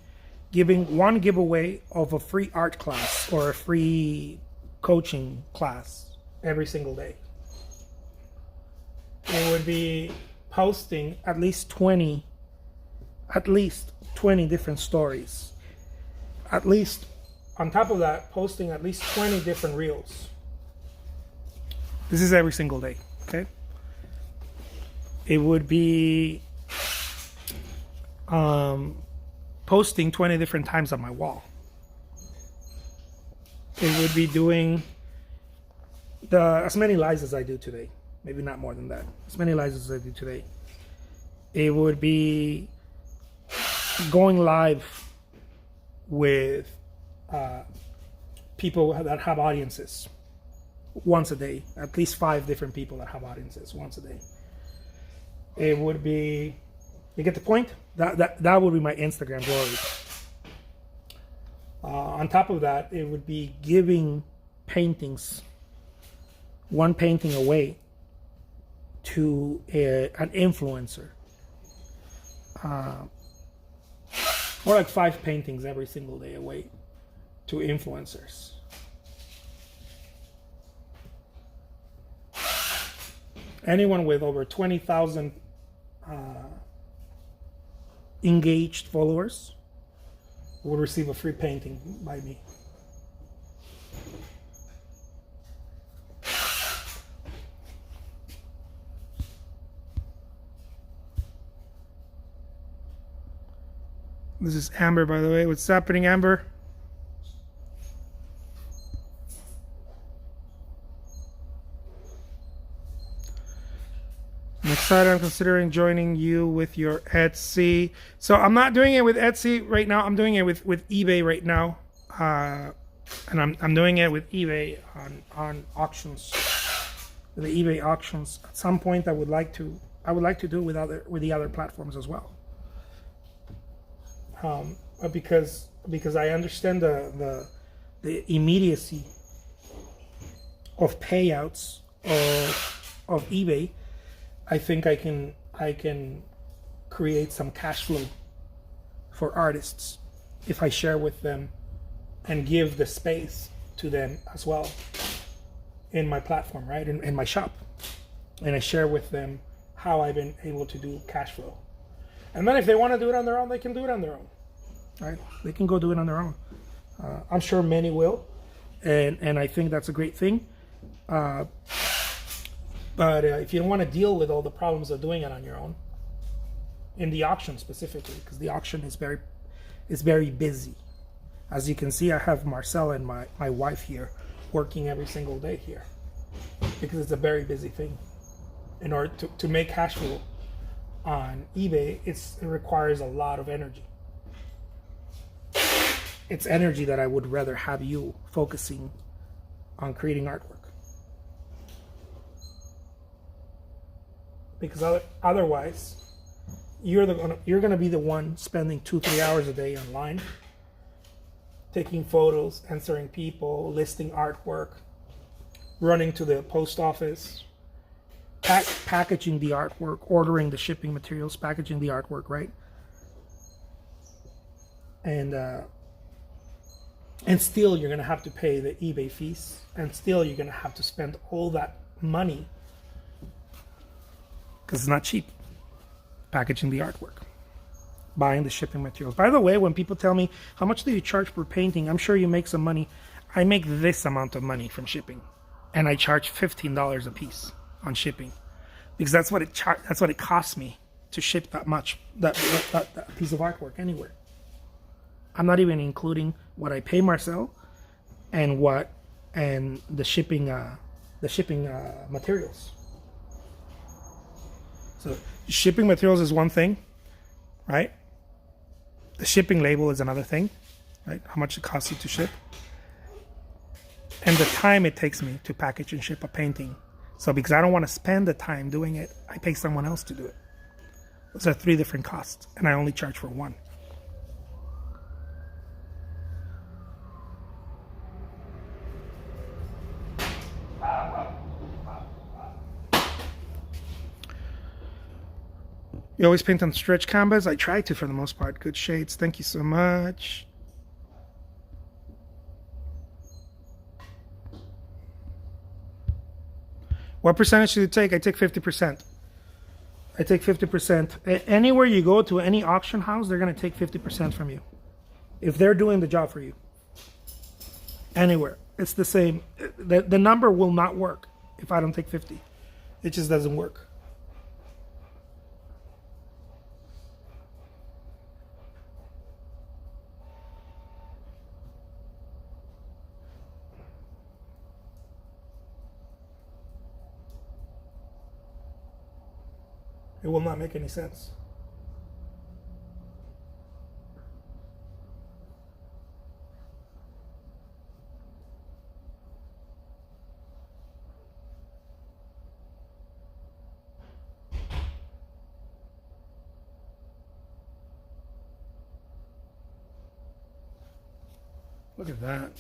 giving one giveaway of a free art class or a free coaching class every single day. It would be posting at least 20 different stories. At least, on top of that, posting at least 20 different reels. This is every single day, okay? It would be posting 20 different times on my wall. It would be doing as many lives as I do today. Maybe not more than that. As many lives as I do today. It would be going live with people that have audiences once a day. At least 5 different people that have audiences once a day. It would be, you get the point? That would be my Instagram glory. On top of that, it would be giving paintings, one painting away to an influencer. More like 5 paintings every single day away to influencers. Anyone with over 20,000 engaged followers will receive a free painting by me. This is Amber, by the way. What's happening, Amber? excited. I'm considering joining you with your Etsy. So I'm not doing it with Etsy right now. I'm doing it with eBay right now, and I'm doing it with eBay on auctions, the eBay auctions. At some point, I would like to do it with the other platforms as well. Because I understand the immediacy of payouts of eBay. I think I can create some cash flow for artists if I share with them and give the space to them as well in my platform, right? In my shop. And I share with them how I've been able to do cash flow. And then if they want to do it on their own, they can do it on their own, right? They can go do it on their own. I'm sure many will. And I think that's a great thing. But if you don't want to deal with all the problems of doing it on your own, in the auction specifically, because the auction is very busy. As you can see, I have Marcella and my wife here working every single day here because it's a very busy thing. In order to make cash flow on eBay, it requires a lot of energy. It's energy that I would rather have you focusing on creating artwork. Because otherwise, you're gonna be the one spending 2-3 hours a day online, taking photos, answering people, listing artwork, running to the post office, packaging the artwork, ordering the shipping materials, packaging the artwork, right? And still you're gonna have to pay the eBay fees, and still you're gonna have to spend all that money. Because it's not cheap, packaging the artwork, buying the shipping materials. By the way, when people tell me, how much do you charge per painting? I'm sure you make some money. I make this amount of money from shipping. And I charge $15 a piece on shipping. Because that's what it costs me to ship that much, that piece of artwork anywhere. I'm not even including what I pay Marcel and the shipping materials. So shipping materials is one thing, right? The shipping label is another thing, right? How much it costs you to ship. And the time it takes me to package and ship a painting. So because I don't want to spend the time doing it, I pay someone else to do it. Those are 3 different costs, and I only charge for one. You always paint on stretch canvas? I try to for the most part. Good shades. Thank you so much. What percentage do you take? I take 50%. I take 50%. Anywhere you go to any auction house, they're going to take 50% from you. If they're doing the job for you. Anywhere. It's the same. The number will not work if I don't take 50. It just doesn't work. It will not make any sense. Look at that.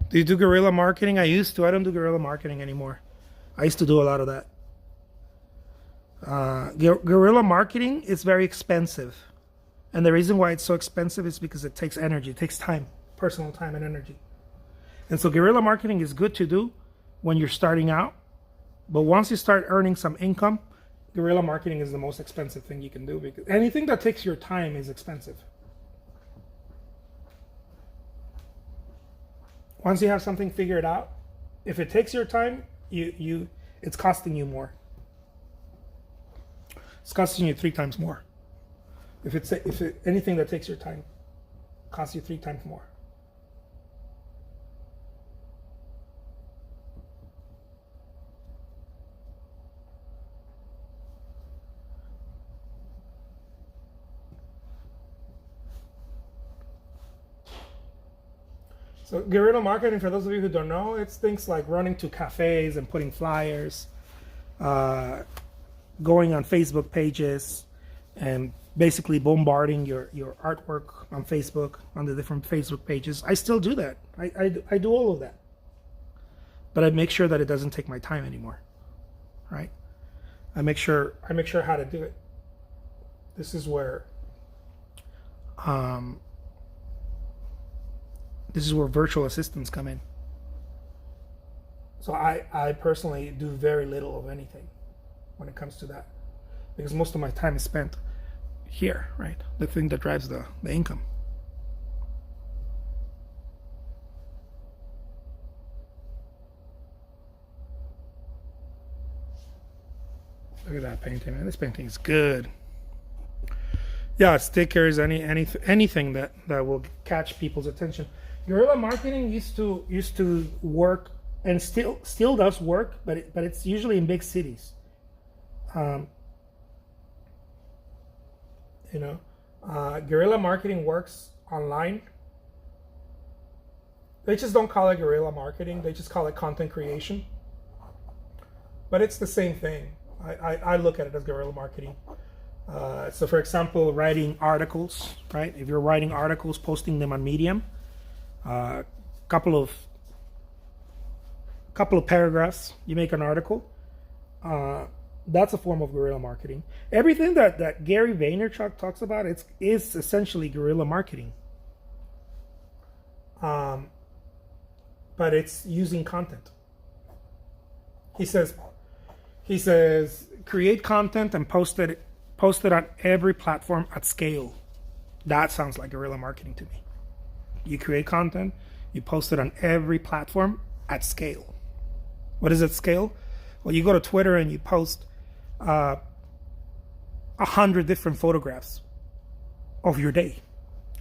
Do you do guerrilla marketing? I used to. I don't do guerrilla marketing anymore. I used to do a lot of that. Guerrilla marketing is very expensive. And the reason why it's so expensive is because it takes energy. It takes time, personal time and energy. And so guerrilla marketing is good to do when you're starting out. But once you start earning some income, guerrilla marketing is the most expensive thing you can do. Because anything that takes your time is expensive. Once you have something figured out, if it takes your time, it's costing you more. It's costing you 3 times more. Anything that takes your time costs you 3 times more. So guerrilla marketing, for those of you who don't know, it's things like running to cafes and putting flyers, going on Facebook pages, and basically bombarding your artwork on Facebook, on the different Facebook pages. I still do that. I do all of that. But I make sure that it doesn't take my time anymore. Right? I make sure how to do it. This is where virtual assistants come in. So I personally do very little of anything when it comes to that, because most of my time is spent here, right? The thing that drives the income. Look at that painting, man. This painting is good. Yeah, stickers, anything that will catch people's attention. Guerrilla marketing used to work, and still does work, but it's usually in big cities. Guerrilla marketing works online. They just don't call it guerrilla marketing. They just call it content creation. But it's the same thing. I look at it as guerrilla marketing. So for example, writing articles, right? If you're writing articles, posting them on Medium, couple of paragraphs, you make an article. That's a form of guerrilla marketing. Everything that Gary Vaynerchuk talks about is essentially guerrilla marketing. But it's using content. He says create content and post it on every platform at scale. That sounds like guerrilla marketing to me. You create content, you post it on every platform at scale. What is at scale? Well, you go to Twitter and you post 100 different photographs of your day.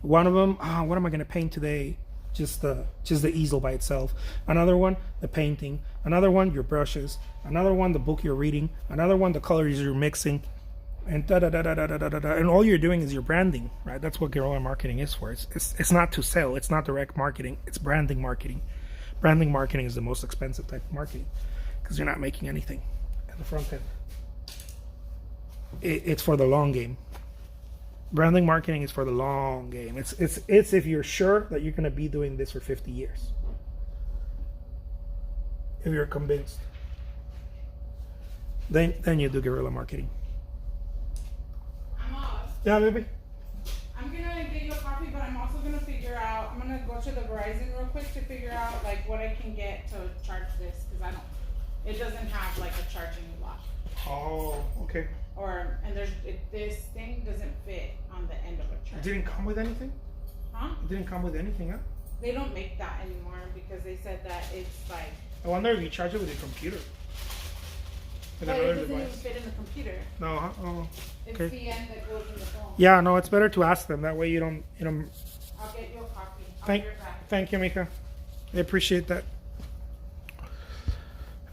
One of them, what am I going to paint today? Just the easel by itself. Another one, the painting. Another one, your brushes. Another one, the book you're reading. Another one, the colors you're mixing. And and all you're doing is you're branding, right? That's what guerrilla marketing is for. It's not to sell. It's not direct marketing. It's branding marketing. Branding marketing is the most expensive type of marketing because you're not making anything at the front end. It's for the long game. Branding marketing is for the long game. It's if you're sure that you're going to be doing this for 50 years. If you're convinced, then you do guerrilla marketing. Yeah, maybe. I'm gonna get you a coffee, but I'm also gonna figure out. I'm gonna go to the Verizon real quick to figure out like what I can get to charge this because it doesn't have like a charging lock. Oh, okay. This thing doesn't fit on the end of a charger. It didn't come with anything? Huh? It didn't come with anything, huh? They don't make that anymore because they said that it's like. I wonder if you charge it with your computer. But it doesn't even fit in the computer. No, huh? Oh, okay. It's the end that goes in the phone. Yeah, no, it's better to ask them. That way you don't. I'll get you a coffee. Thank you, Mika. I appreciate that.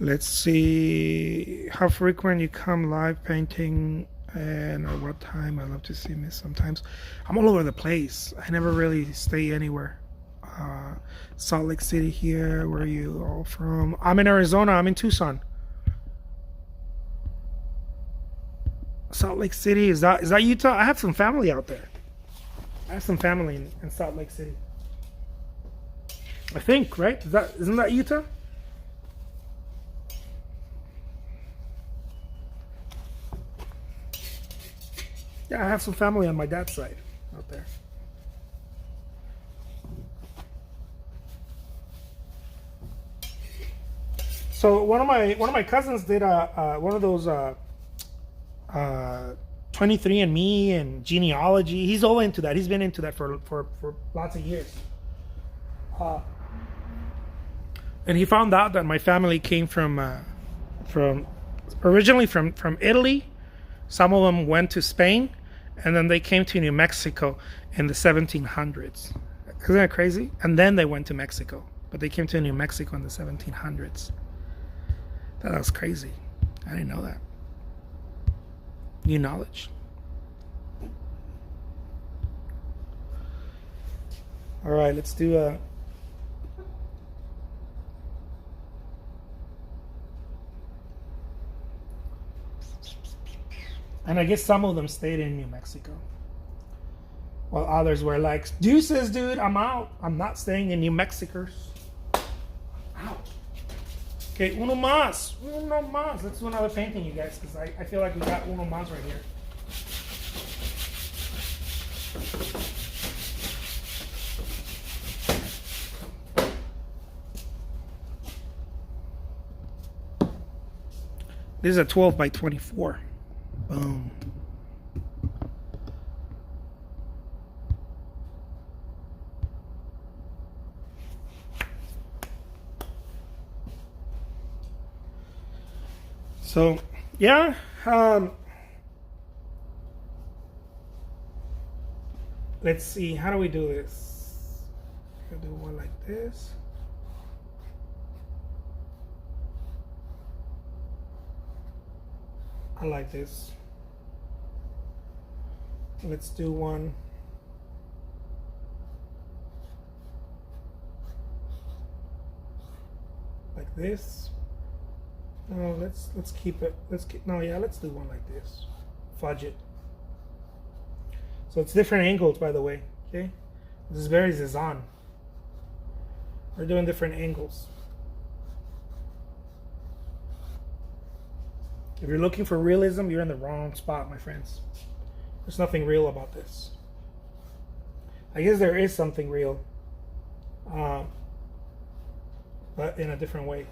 Let's see how frequent you come live painting and at what time. I love to see me sometimes. I'm all over the place. I never really stay anywhere. Salt Lake City here. Where are you all from? I'm in Arizona. I'm in Tucson. Salt Lake City, is that Utah? I have some family out there. I have some family in Salt Lake City. I think, right? Isn't that Utah? Yeah, I have some family on my dad's side out there. So one of my cousins did one of those 23andMe and genealogy. He's all into that. He's been into that for lots of years. And he found out that my family came from originally from Italy. Some of them went to Spain, and then they came to New Mexico in the 1700s. Isn't that crazy? And then they went to Mexico, but they came to New Mexico in the 1700s. That was crazy. I didn't know that. New knowledge. All right, let's do And I guess some of them stayed in New Mexico. While others were like, deuces, dude, I'm out. I'm not staying in New Mexico. Out. Okay, uno más. Uno más. Let's do another painting, you guys, because I feel like we got uno más right here. This is a 12 by 24. Boom. So, yeah. Let's see. How do we do this? I'll do one like this. I like this. Let's do one. Like this. No, let's keep it. Let's do one like this. Fudge it. So it's different angles, by the way. Okay, this is very Cezanne. We're doing different angles. If you're looking for realism, you're in the wrong spot, my friends. There's nothing real about this. I guess there is something real, but in a different way.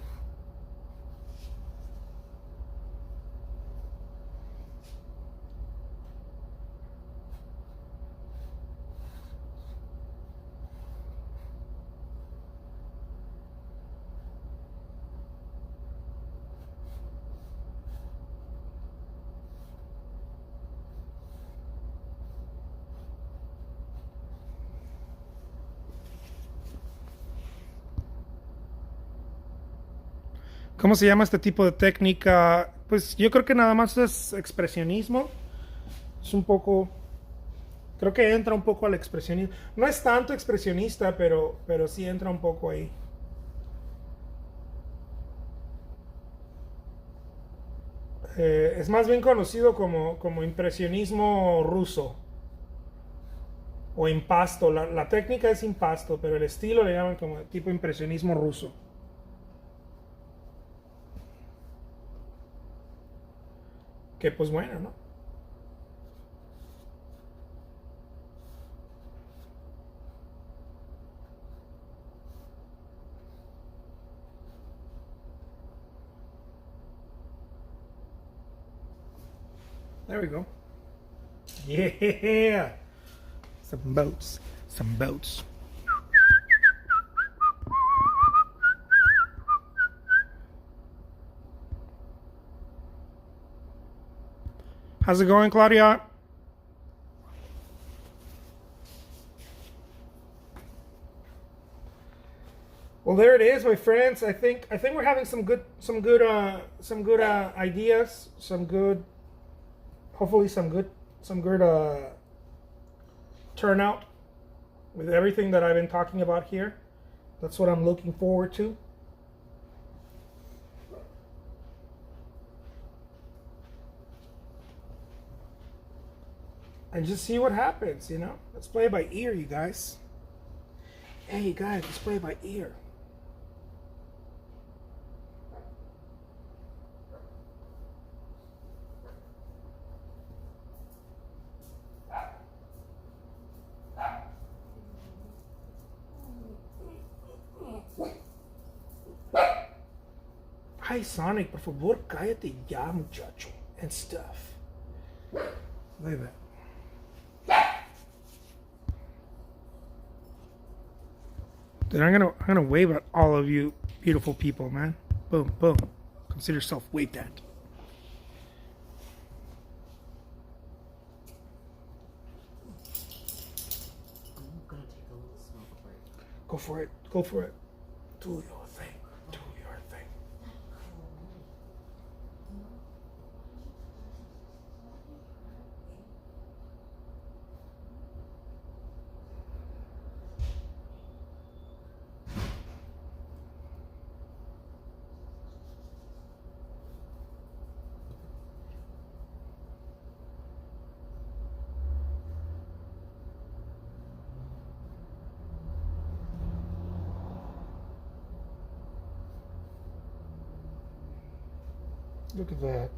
¿Cómo se llama este tipo de técnica? Pues yo creo que nada más es expresionismo. Es un poco... Creo que entra un poco al expresionismo. No es tanto expresionista, pero sí entra un poco ahí. Es más bien conocido como impresionismo ruso. O impasto. La técnica es impasto, pero el estilo le llaman como tipo impresionismo ruso. Que pues bueno, ¿no? There we go. Yeah! Some boats. Some boats. How's it going, Claudia? Well, there it is, my friends. I think we're having some good ideas, hopefully some good turnout with everything that I've been talking about here. That's what I'm looking forward to. And just see what happens, you know? Let's play by ear, you guys. Hey, you guys, let's play by ear. Hi, Sonic, por favor, cállate ya, muchacho. And stuff. Look at that. Dude, I'm gonna wave at all of you beautiful people, man. Boom, boom. Consider yourself waved at. I'm gonna take a little smoke break. Go for it. Go for it. Do your thing. Do your thing. Look at that.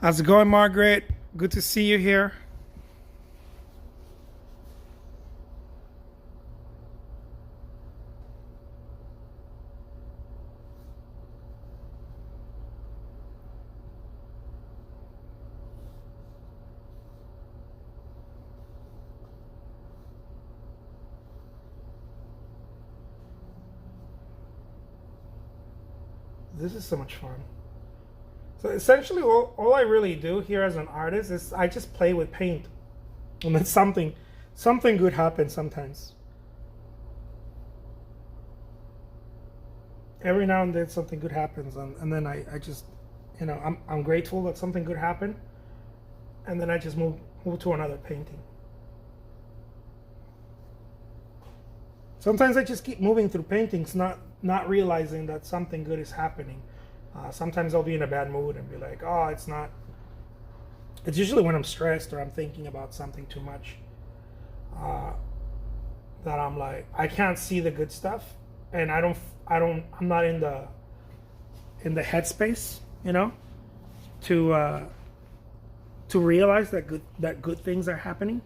How's it going, Margaret? Good to see you here. This is so much fun. So essentially, all I really do here as an artist is I just play with paint, and then something good happens sometimes. Every now and then something good happens, and then I just, I'm grateful that something good happened, and then I just move to another painting. Sometimes I just keep moving through paintings, not realizing that something good is happening. Sometimes I'll be in a bad mood and be like, oh, it's not. It's usually when I'm stressed or I'm thinking about something too much, that I'm like, I can't see the good stuff, and I'm not in the headspace, to realize that good things are happening.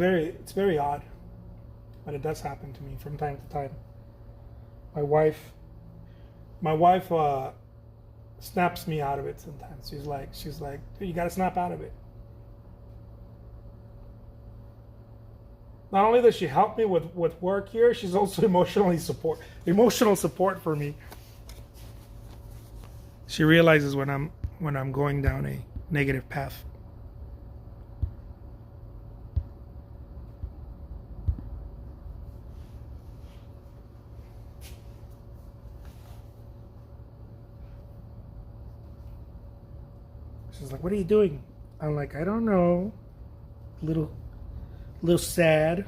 It's very odd, but it does happen to me from time to time. My wife snaps me out of it sometimes. She's like, "Dude, you gotta snap out of it." Not only does she help me with work here, she's also emotional support for me. She realizes when I'm going down a negative path. She's like, "What are you doing?" I'm like, "I don't know. Little sad."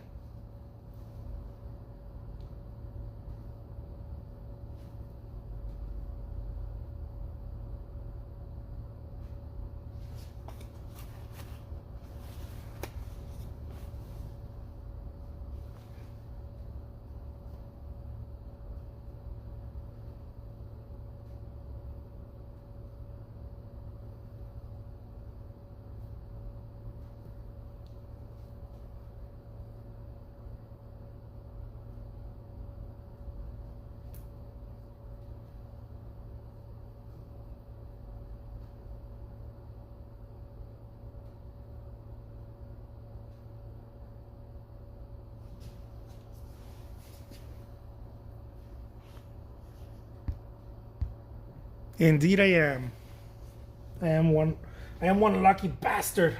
Indeed, I am. I am one lucky bastard.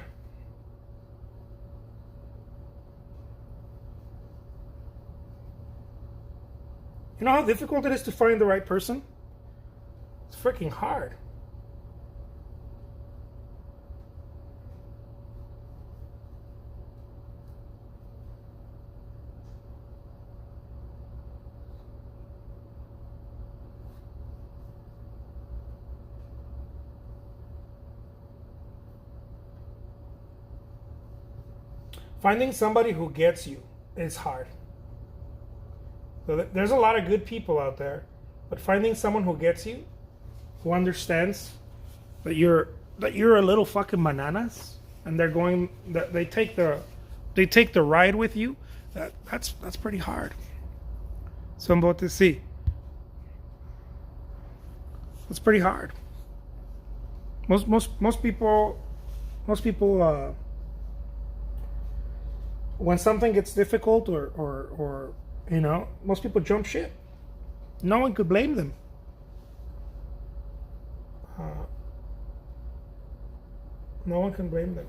You know how difficult it is to find the right person? It's freaking hard. Finding somebody who gets you is hard. So there's a lot of good people out there, but finding someone who gets you, who understands that you're a little fucking bananas, and they take the ride with you. That's pretty hard. So I'm about to see. It's pretty hard. Most people. When something gets difficult or most people jump ship. No one could blame them. No one can blame them.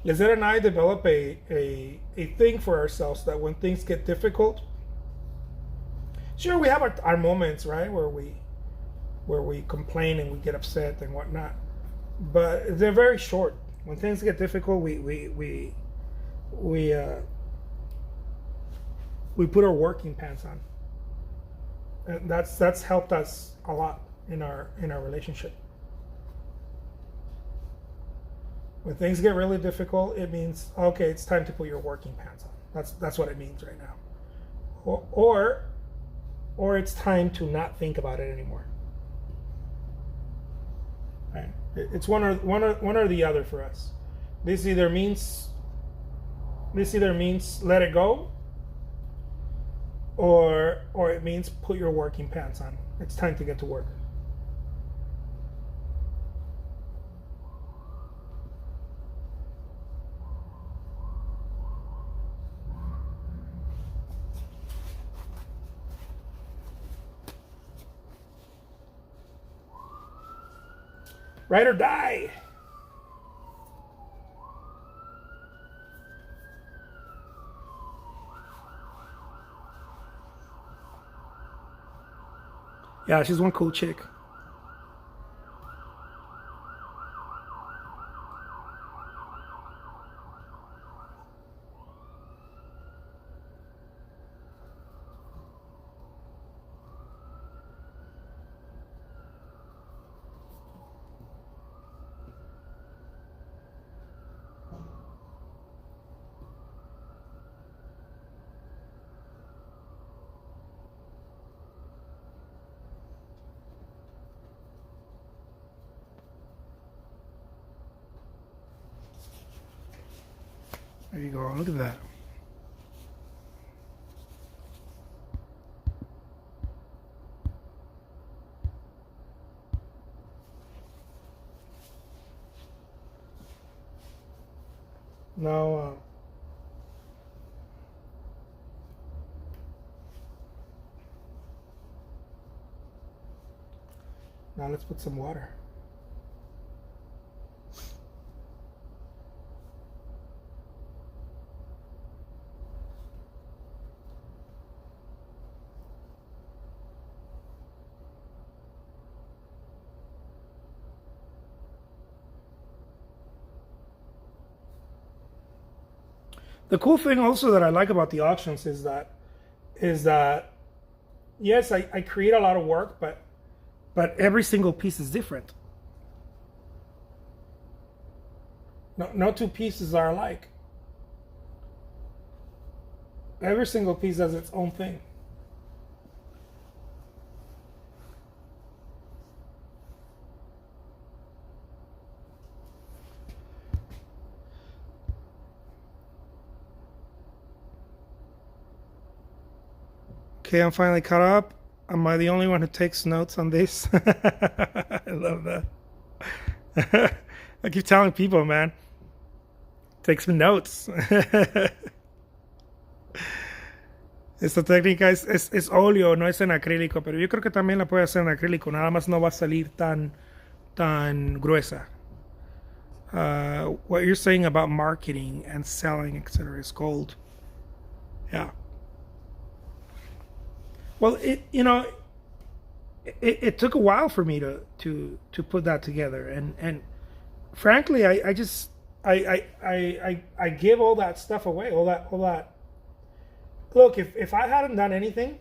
Lizette and I develop a thing for ourselves that when things get difficult, sure, we have our moments, right, where we complain and we get upset and whatnot, but they're very short. When things get difficult, we put our working pants on, and that's helped us a lot in our relationship. When things get really difficult, it means, okay, it's time to put your working pants on. That's what it means right now. Or it's time to not think about it anymore. Right? It's one or the other for us. This either means let it go, or it means put your working pants on. It's time to get to work. Ride or die. Yeah, she's one cool chick. There you go. Look at that. Now, now let's put some water. The cool thing also that I like about the auctions is that yes, I create a lot of work, but every single piece is different. No two pieces are alike. Every single piece does its own thing. Okay, I'm finally caught up. Am I the only one who takes notes on this? I love that. I keep telling people, man, take some notes. Esta técnica es óleo, no es en acrílico, pero yo creo que también la puede hacer en acrílico, nada más no va a salir tan gruesa. What you're saying about marketing and selling, etc., is gold. Yeah. Well, it took a while for me to put that together, and frankly, I give all that stuff away, all that. Look, if I hadn't done anything,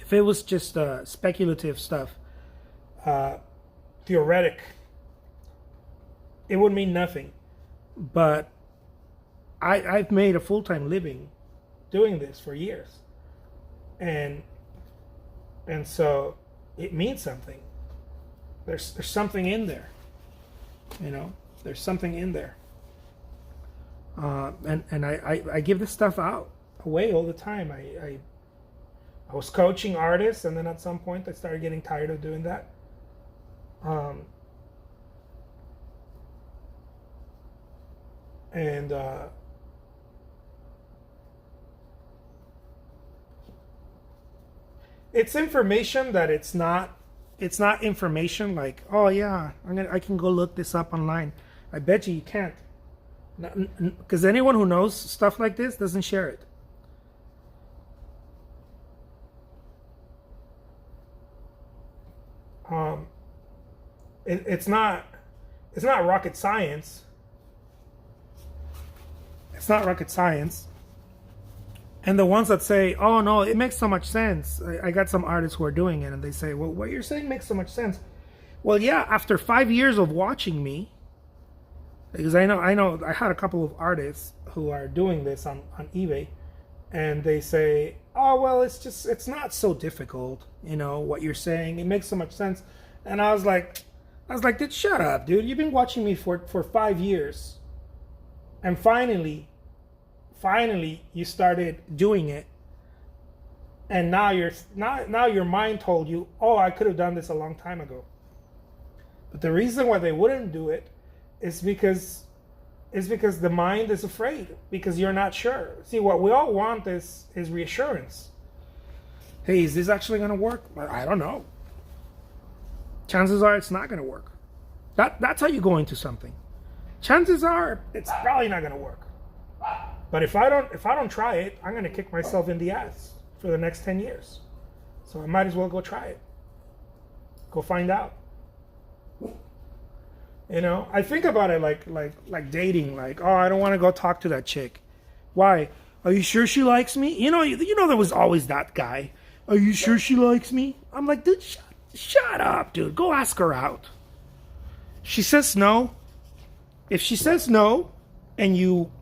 if it was just speculative stuff, theoretic, it would mean nothing. But I've made a full-time living doing this for years. And so it means something. There's something in there, there's something in there. And I give this stuff away all the time. I was coaching artists, and then at some point I started getting tired of doing that. It's information that it's not information like, oh yeah, I can go look this up online. I bet you can't. Because anyone who knows stuff like this doesn't share it. Um, it's not rocket science. It's not rocket science. And the ones that say, "Oh no, it makes so much sense," I got some artists who are doing it, and they say, "Well, what you're saying makes so much sense." Well, yeah, after 5 years of watching me, because I know I had a couple of artists who are doing this on eBay, and they say, "Oh well, it's not so difficult, what you're saying. It makes so much sense." And I was like, dude, shut up, dude. You've been watching me for 5 years, and finally you started doing it, and now your mind told you, "Oh, I could have done this a long time ago." But the reason why they wouldn't do it is because the mind is afraid, because you're not sure. See, what we all want is reassurance. Hey, is this actually going to work? I don't know. Chances are it's not going to work. That's how you go into something. Chances are it's probably not going to work. But if I don't try it, I'm going to kick myself in the ass for the next 10 years. So I might as well go try it. Go find out. I think about it like dating. Like, oh, I don't want to go talk to that chick. Why? Are you sure she likes me? There was always that guy. Are you sure she likes me? I'm like, dude, shut up, dude. Go ask her out. She says no. If she says no, and you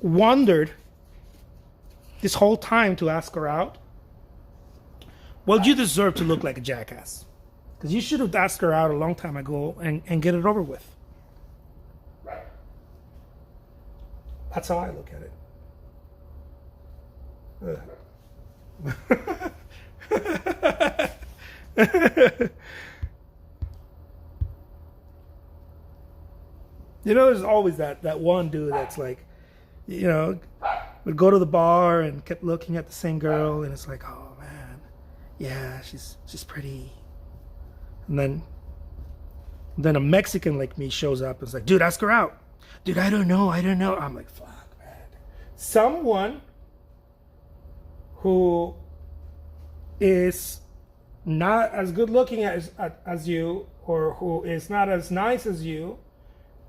wondered this whole time to ask her out, well, you deserve to look like a jackass. Because you should have asked her out a long time ago and get it over with. That's how I look at it. There's always that one dude that's like, would go to the bar and kept looking at the same girl, and it's like, oh man, yeah, she's pretty. And then a Mexican like me shows up and is like, dude, ask her out. Dude, I don't know. I'm like, fuck, man. Someone who is not as good looking as you, or who is not as nice as you,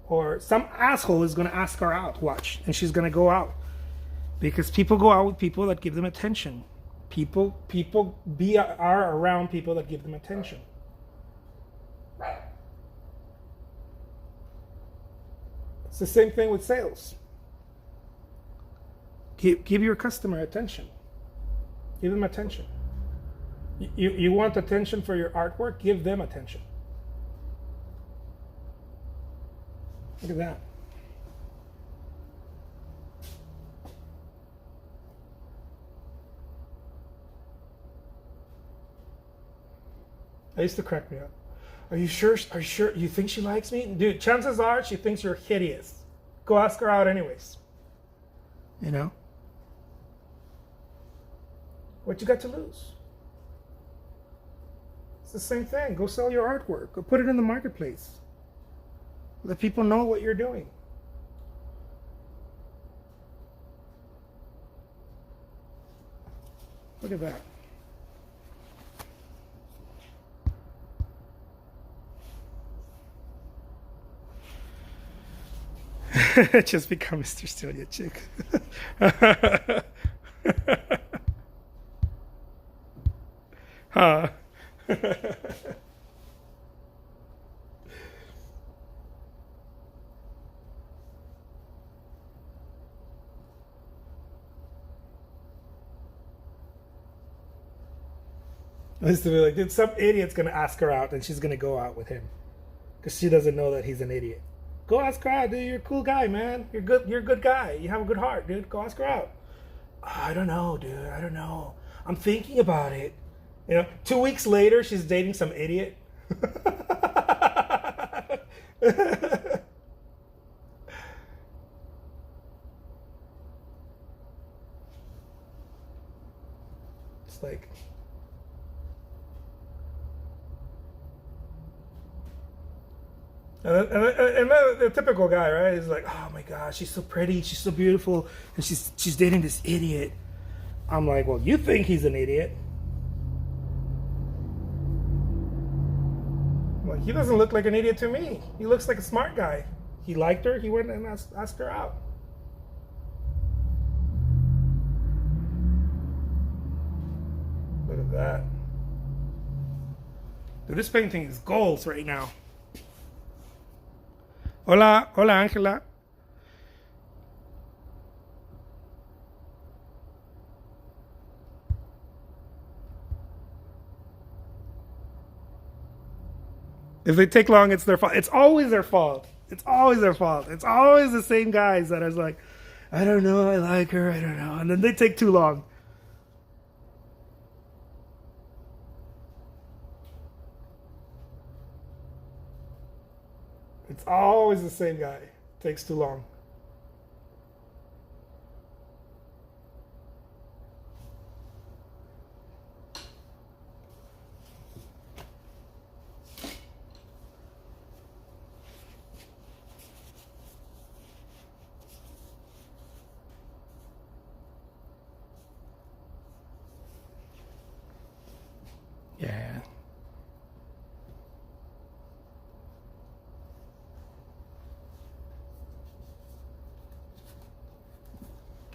or some asshole is going to ask her out. Watch. And she's going to go out. Because people go out with people that give them attention. People are around people that give them attention. It's the same thing with sales. Give your customer attention. Give them attention. You want attention for your artwork? Give them attention. Look at that. That used to crack me up. Are you sure? You think she likes me? Dude, chances are she thinks you're hideous. Go ask her out anyways. What you got to lose? It's the same thing. Go sell your artwork. Go put it in the marketplace. Let people know what you're doing. Look at that. Just become Mr. Studio Chick. Huh. I used to be like, dude, some idiot's gonna ask her out and she's gonna go out with him. Because she doesn't know that he's an idiot. Go ask her out, dude. You're a cool guy, man. You're a good guy. You have a good heart, dude. Go ask her out. Oh, I don't know, dude. I don't know. I'm thinking about it. 2 weeks later, she's dating some idiot. It's like, And the typical guy, right? Is like, oh my gosh, she's so pretty, she's so beautiful, and she's dating this idiot. I'm like, well, you think he's an idiot? Well, he doesn't look like an idiot to me. He looks like a smart guy. He liked her. He went and asked her out. Look at that. Dude, this painting is gold right now. Hola, hola, Angela. If they take long, it's their fault. It's always their fault. It's always their fault. It's always the same guys that is like, I don't know, I like her, I don't know. And then they take too long. It's always the same guy. Takes too long. Yeah.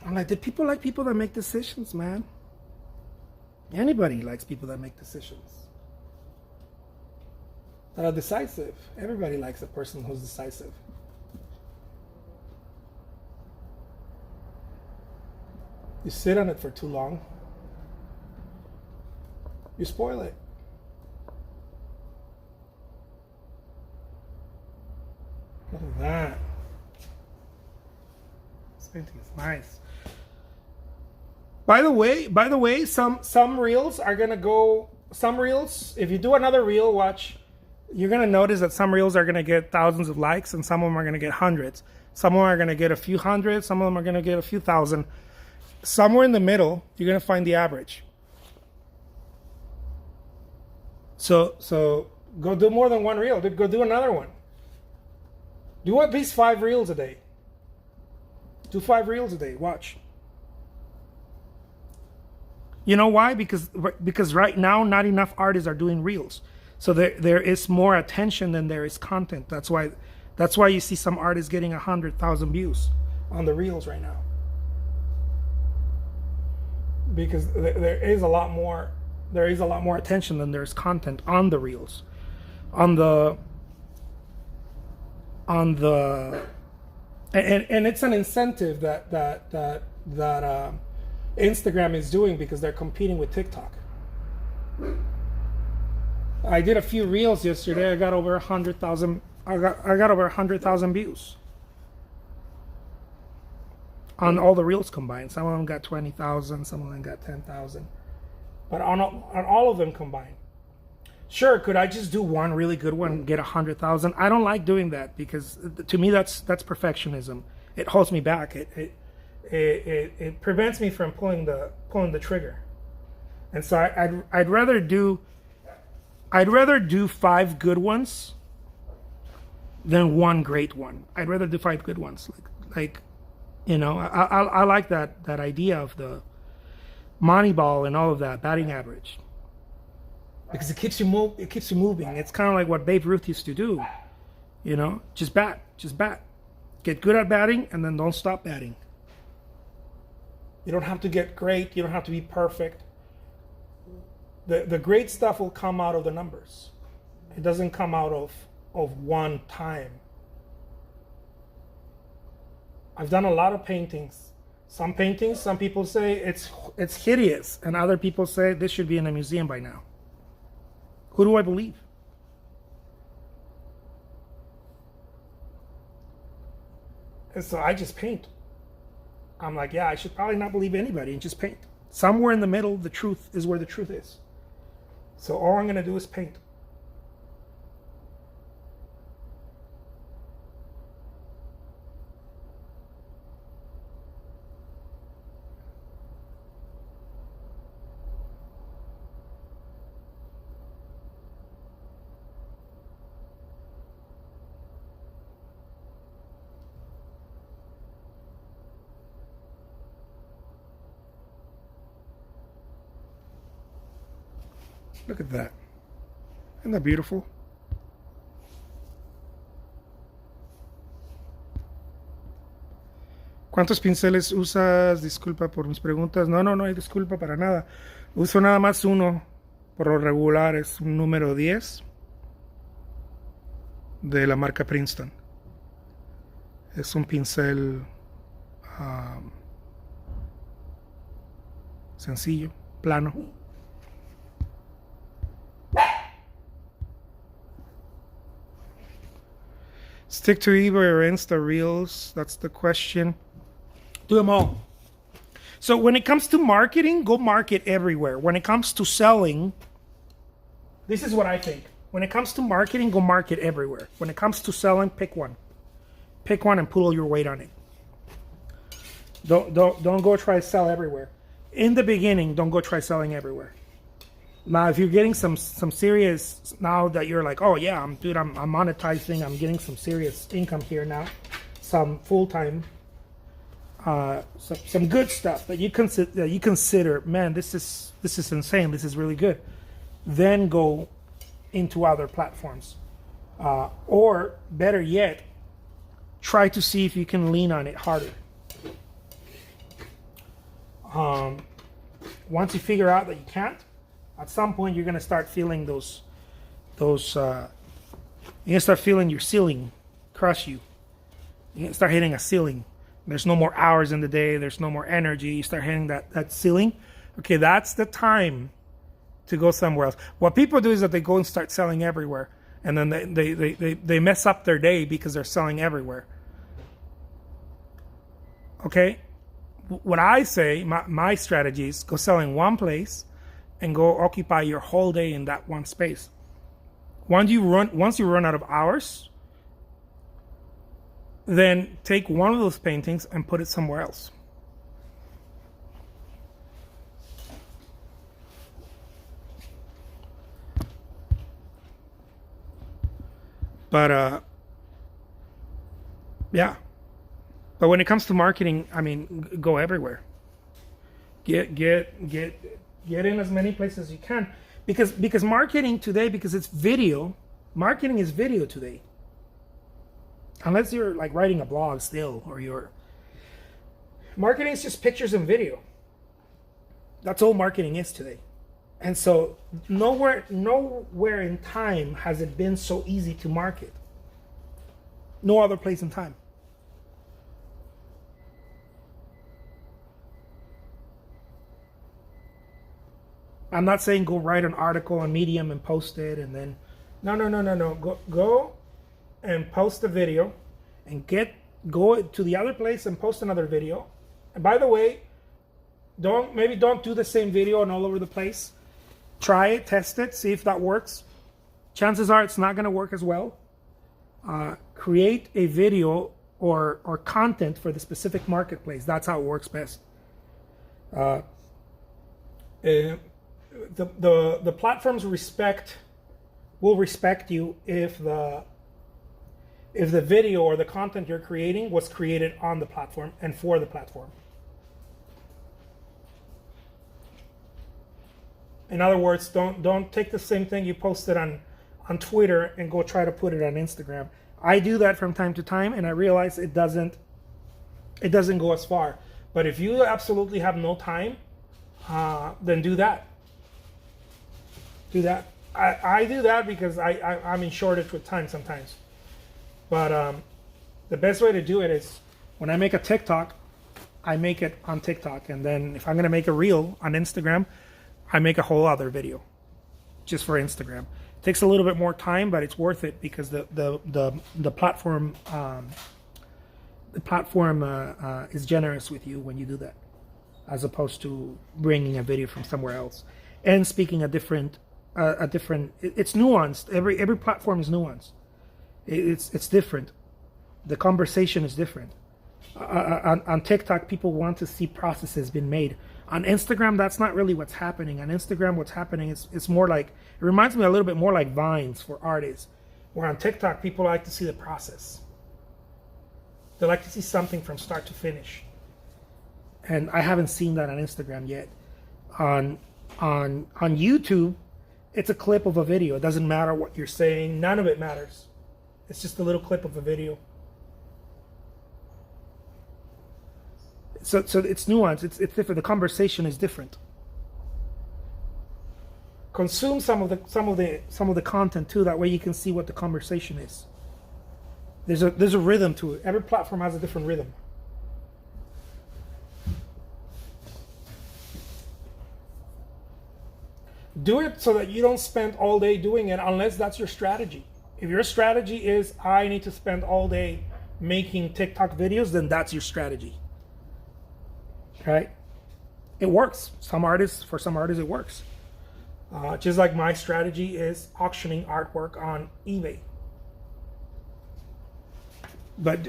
I'm like, did people like people that make decisions, man? Anybody likes people that make decisions. That are decisive. Everybody likes a person who's decisive. You sit on it for too long, you spoil it. Look at that. This painting is nice. By the way, some reels are gonna go. Some reels, if you do another reel, watch, you're gonna notice that some reels are gonna get thousands of likes, and some of them are gonna get hundreds. Some of them are gonna get a few hundred. Some of them are gonna get a few thousand. Somewhere in the middle, you're gonna find the average. So go do more than one reel. Go do another one. Do at least 5 reels a day. Do 5 reels a day. Watch. You know why? Because right now not enough artists are doing reels. So there is more attention than there is content. That's why you see some artists getting 100,000 views on the reels right now. Because there is a lot more attention than there's content on the reels. And it's an incentive that Instagram is doing because they're competing with TikTok. I did a few reels yesterday. I got over 100,000. I got over 100,000 views on all the reels combined. Some of them got 20,000. Some of them got 10,000. But on all of them combined. Sure, could I just do one really good one and get 100,000? I don't like doing that because to me that's perfectionism. It holds me back. It prevents me from pulling the trigger. And so I'd rather do 5 good ones than one great one. I'd rather do 5 good ones. Like I like that idea of the Moneyball and all of that, batting average. Because it keeps you moving. It's kind of like what Babe Ruth used to do. Just bat. Get good at batting and then don't stop batting. You don't have to get great. You don't have to be perfect. The great stuff will come out of the numbers. It doesn't come out of one time. I've done a lot of paintings. Some paintings, some people say it's hideous, and other people say this should be in a museum by now. Who do I believe? And so I just paint. I'm like, yeah, I should probably not believe anybody and just paint. Somewhere in the middle, the truth is where the truth is. So all I'm going to do is paint. Look at that. Isn't that beautiful? ¿Cuántos pinceles usas? Disculpa por mis preguntas. No, no hay disculpa para nada. Uso nada más uno. Por lo regular es un número 10 de la marca Princeton. Es un pincel sencillo, plano. Stick to eBay or Insta Reels? That's the question. Do them all. So when it comes to marketing, go market everywhere. When it comes to selling, this is what I think. When it comes to marketing, go market everywhere. When it comes to selling, pick one. Pick one and put all your weight on it. Don't go try to sell everywhere. In the beginning, don't go try selling everywhere. Now, if you're getting some serious, now that you're like, oh yeah, I'm monetizing, I'm getting some serious income here now, some full-time, some good stuff that you consider, man, this is insane, this is really good. Then go into other platforms, or better yet, try to see if you can lean on it harder. Once you figure out that you can't, at some point you're gonna start feeling those you're gonna start feeling your ceiling crush you. You're gonna start hitting a ceiling. There's no more hours in the day, there's no more energy. You start hitting that ceiling. Okay, that's the time to go somewhere else. What people do is that they go and start selling everywhere, and then they mess up their day because they're selling everywhere. Okay? What I say, my strategy is go sell in one place and go occupy your whole day in that one space. Once you run out of hours, then take one of those paintings and put it somewhere else. But yeah. But when it comes to marketing, I mean, go everywhere. Get in as many places as you can, because marketing today, because it's video, marketing is video today. Unless you're like writing a blog still, or your marketing is just pictures and video. That's all marketing is today. And so nowhere in time has it been so easy to market. No other place in time. I'm not saying go write an article on Medium and post it and then no. Go and post a video and go to the other place and post another video. And by the way, don't do the same video and all over the place. Try it, test it, see if that works. Chances are it's not going to work as well. Create a video or content for the specific marketplace. That's how it works best. The platforms will respect you if the video or the content you're creating was created on the platform and for the platform. In other words, don't take the same thing you posted on Twitter and go try to put it on Instagram. I do that from time to time, and I realize it doesn't go as far. But if you absolutely have no time, then do that. Do that. I do that because I'm in shortage with time sometimes. But the best way to do it is when I make a TikTok, I make it on TikTok. And then if I'm going to make a reel on Instagram, I make a whole other video just for Instagram. It takes a little bit more time, but it's worth it because the platform is generous with you when you do that, as opposed to bringing a video from somewhere else and speaking a different. It's nuanced. Every platform is nuanced. It's different. The conversation is different. On TikTok, people want to see processes being made. On Instagram, that's not really what's happening. On Instagram, what's happening is more like, it reminds me a little bit more like Vines for artists. Where on TikTok, people like to see the process. They like to see something from start to finish. And I haven't seen that on Instagram yet. On YouTube, It's a clip of a video. It doesn't matter what you're saying. None of it matters. It's just a little clip of a video. So it's nuanced. It's different. The conversation is different. Consume some of the content too. That way you can see what the conversation is. There's a rhythm to it. Every platform has a different rhythm. Do it so that you don't spend all day doing it unless that's your strategy. If your strategy is I need to spend all day making TikTok videos, then that's your strategy. Right? It works. For some artists it works. Just like my strategy is auctioning artwork on eBay. But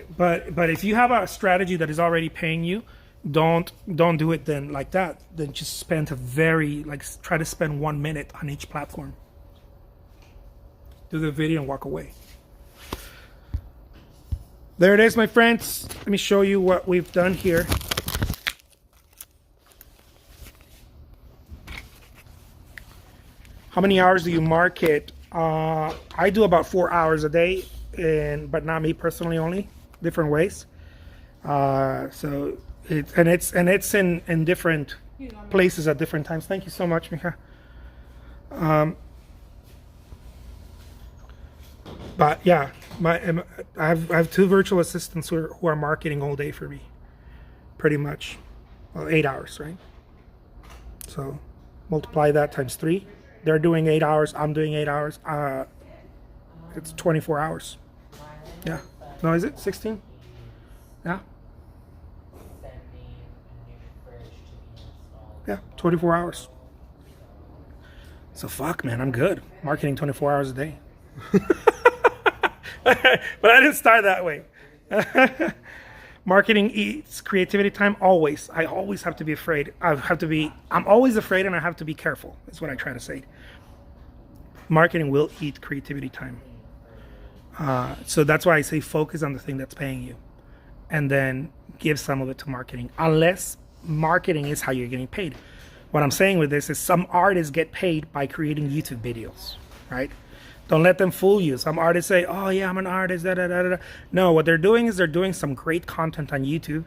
if you have a strategy that is already paying you, don't do it then like that. Then just try to spend 1 minute on each platform. Do the video and walk away. There it is, my friends. Let me show you what we've done here. How many hours do you market? I do about 4 hours a day, but not me personally, only different ways. So it's in different places at different times. Thank you so much, Mika. But yeah, I have 2 virtual assistants who are marketing all day for me, pretty much. Well, 8 hours, right? So multiply that times 3. They're doing 8 hours. I'm doing 8 hours. It's 24 hours. Yeah. No, is it 16? Yeah. Yeah, 24 hours. So fuck, man, I'm good. Marketing 24 hours a day. But I didn't start that way. Marketing eats creativity time always. I always have to be afraid. I'm always afraid and I have to be careful. That's what I try to say. Marketing will eat creativity time. So that's why I say focus on the thing that's paying you. And then give some of it to marketing. Unless marketing is how you're getting paid. What I'm saying with this is some artists get paid by creating YouTube videos, right? Don't let them fool you. Some artists say, oh yeah, I'm an artist, da, da, da, da. No, what they're doing is they're doing some great content on YouTube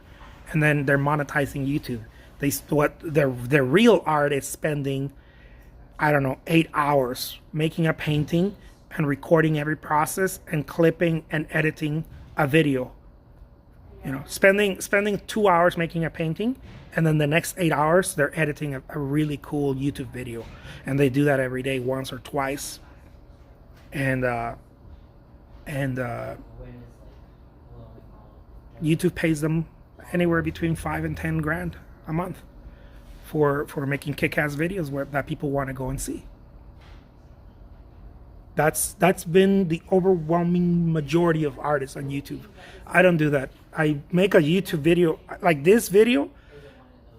and then they're monetizing YouTube. Their real art is spending, I don't know, 8 hours making a painting and recording every process and clipping and editing a video. You know, spending 2 hours making a painting and then the next 8 hours they're editing a really cool YouTube video. And they do that every day, once or twice. And YouTube pays them anywhere between 5 and 10 grand a month for making kick-ass videos that people want to go and see. That's been the overwhelming majority of artists on YouTube. I don't do that. I make a YouTube video like this video.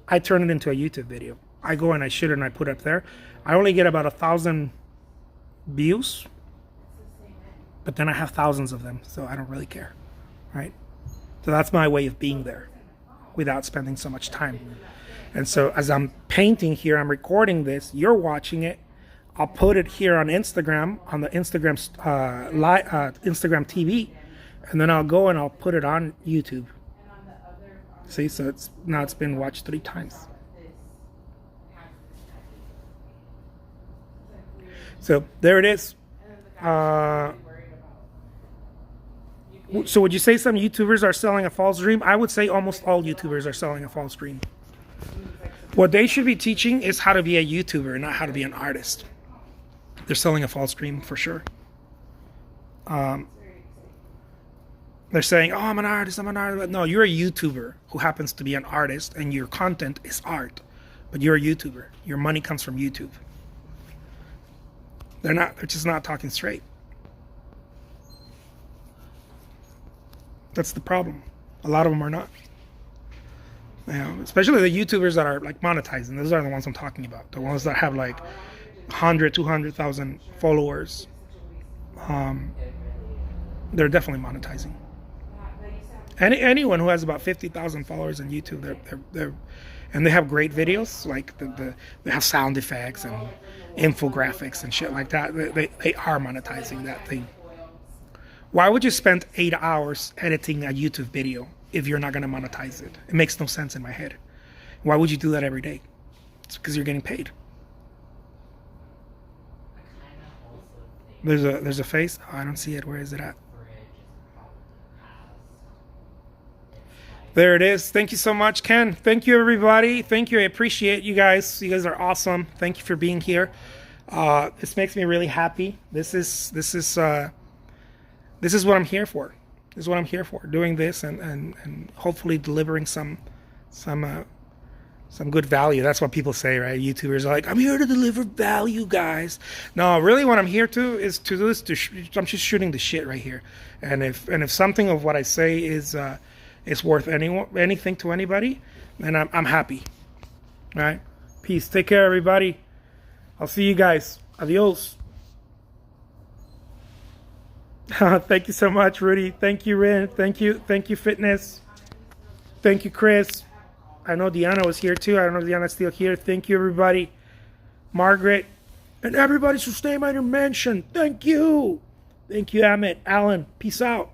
I turn it into a YouTube video. I go and I shoot it and I put it up there. I only get about 1,000 views. But then I have thousands of them, so I don't really care, right? So that's my way of being there without spending so much time. And so as I'm painting here, I'm recording this, you're watching it. I'll put it here on Instagram, on the Instagram Instagram TV, and then I'll go and I'll put it on YouTube. See, so it's been watched 3 times. So there it is. So would you say some YouTubers are selling a false dream? I would say almost all YouTubers are selling a false dream. What they should be teaching is how to be a YouTuber, not how to be an artist. They're selling a false dream for sure. They're saying, oh, I'm an artist. No, you're a YouTuber who happens to be an artist and your content is art. But you're a YouTuber. Your money comes from YouTube. They're just not talking straight. That's the problem. A lot of them are not. You know, especially the YouTubers that are like monetizing. Those are the ones I'm talking about. The ones that have like 100, 200,000 followers. They're definitely monetizing. Anyone who has about 50,000 followers on YouTube, and they have great videos. Like they have sound effects and infographics and shit like that. They are monetizing that thing. Why would you spend 8 hours editing a YouTube video if you're not going to monetize it? It makes no sense in my head. Why would you do that every day? It's because you're getting paid. I kind of also think There's a face. Oh, I don't see it. Where is it at? fridge is probably past. It's like, There it is. Thank you so much, Ken. Thank you, everybody. Thank you. I appreciate you guys. You guys are awesome. Thank you for being here. This makes me really happy. This is what I'm here for. This is what I'm here for. Doing this and hopefully delivering some good value. That's what people say, right? YouTubers are like, I'm here to deliver value, guys. No, really what I'm here to is to do this. I'm just shooting the shit right here. And if something of what I say is worth anything to anybody, then I'm happy. All right? Peace. Take care, everybody. I'll see you guys. Adios. Thank you so much, Rudy. Thank you, Rin. Thank you, Fitness. Thank you, Chris. I know Deanna was here too. I don't know if Deanna's still here. Thank you, everybody. Margaret. And everybody who stay by your mention. Thank you. Thank you, Amit. Alan. Peace out.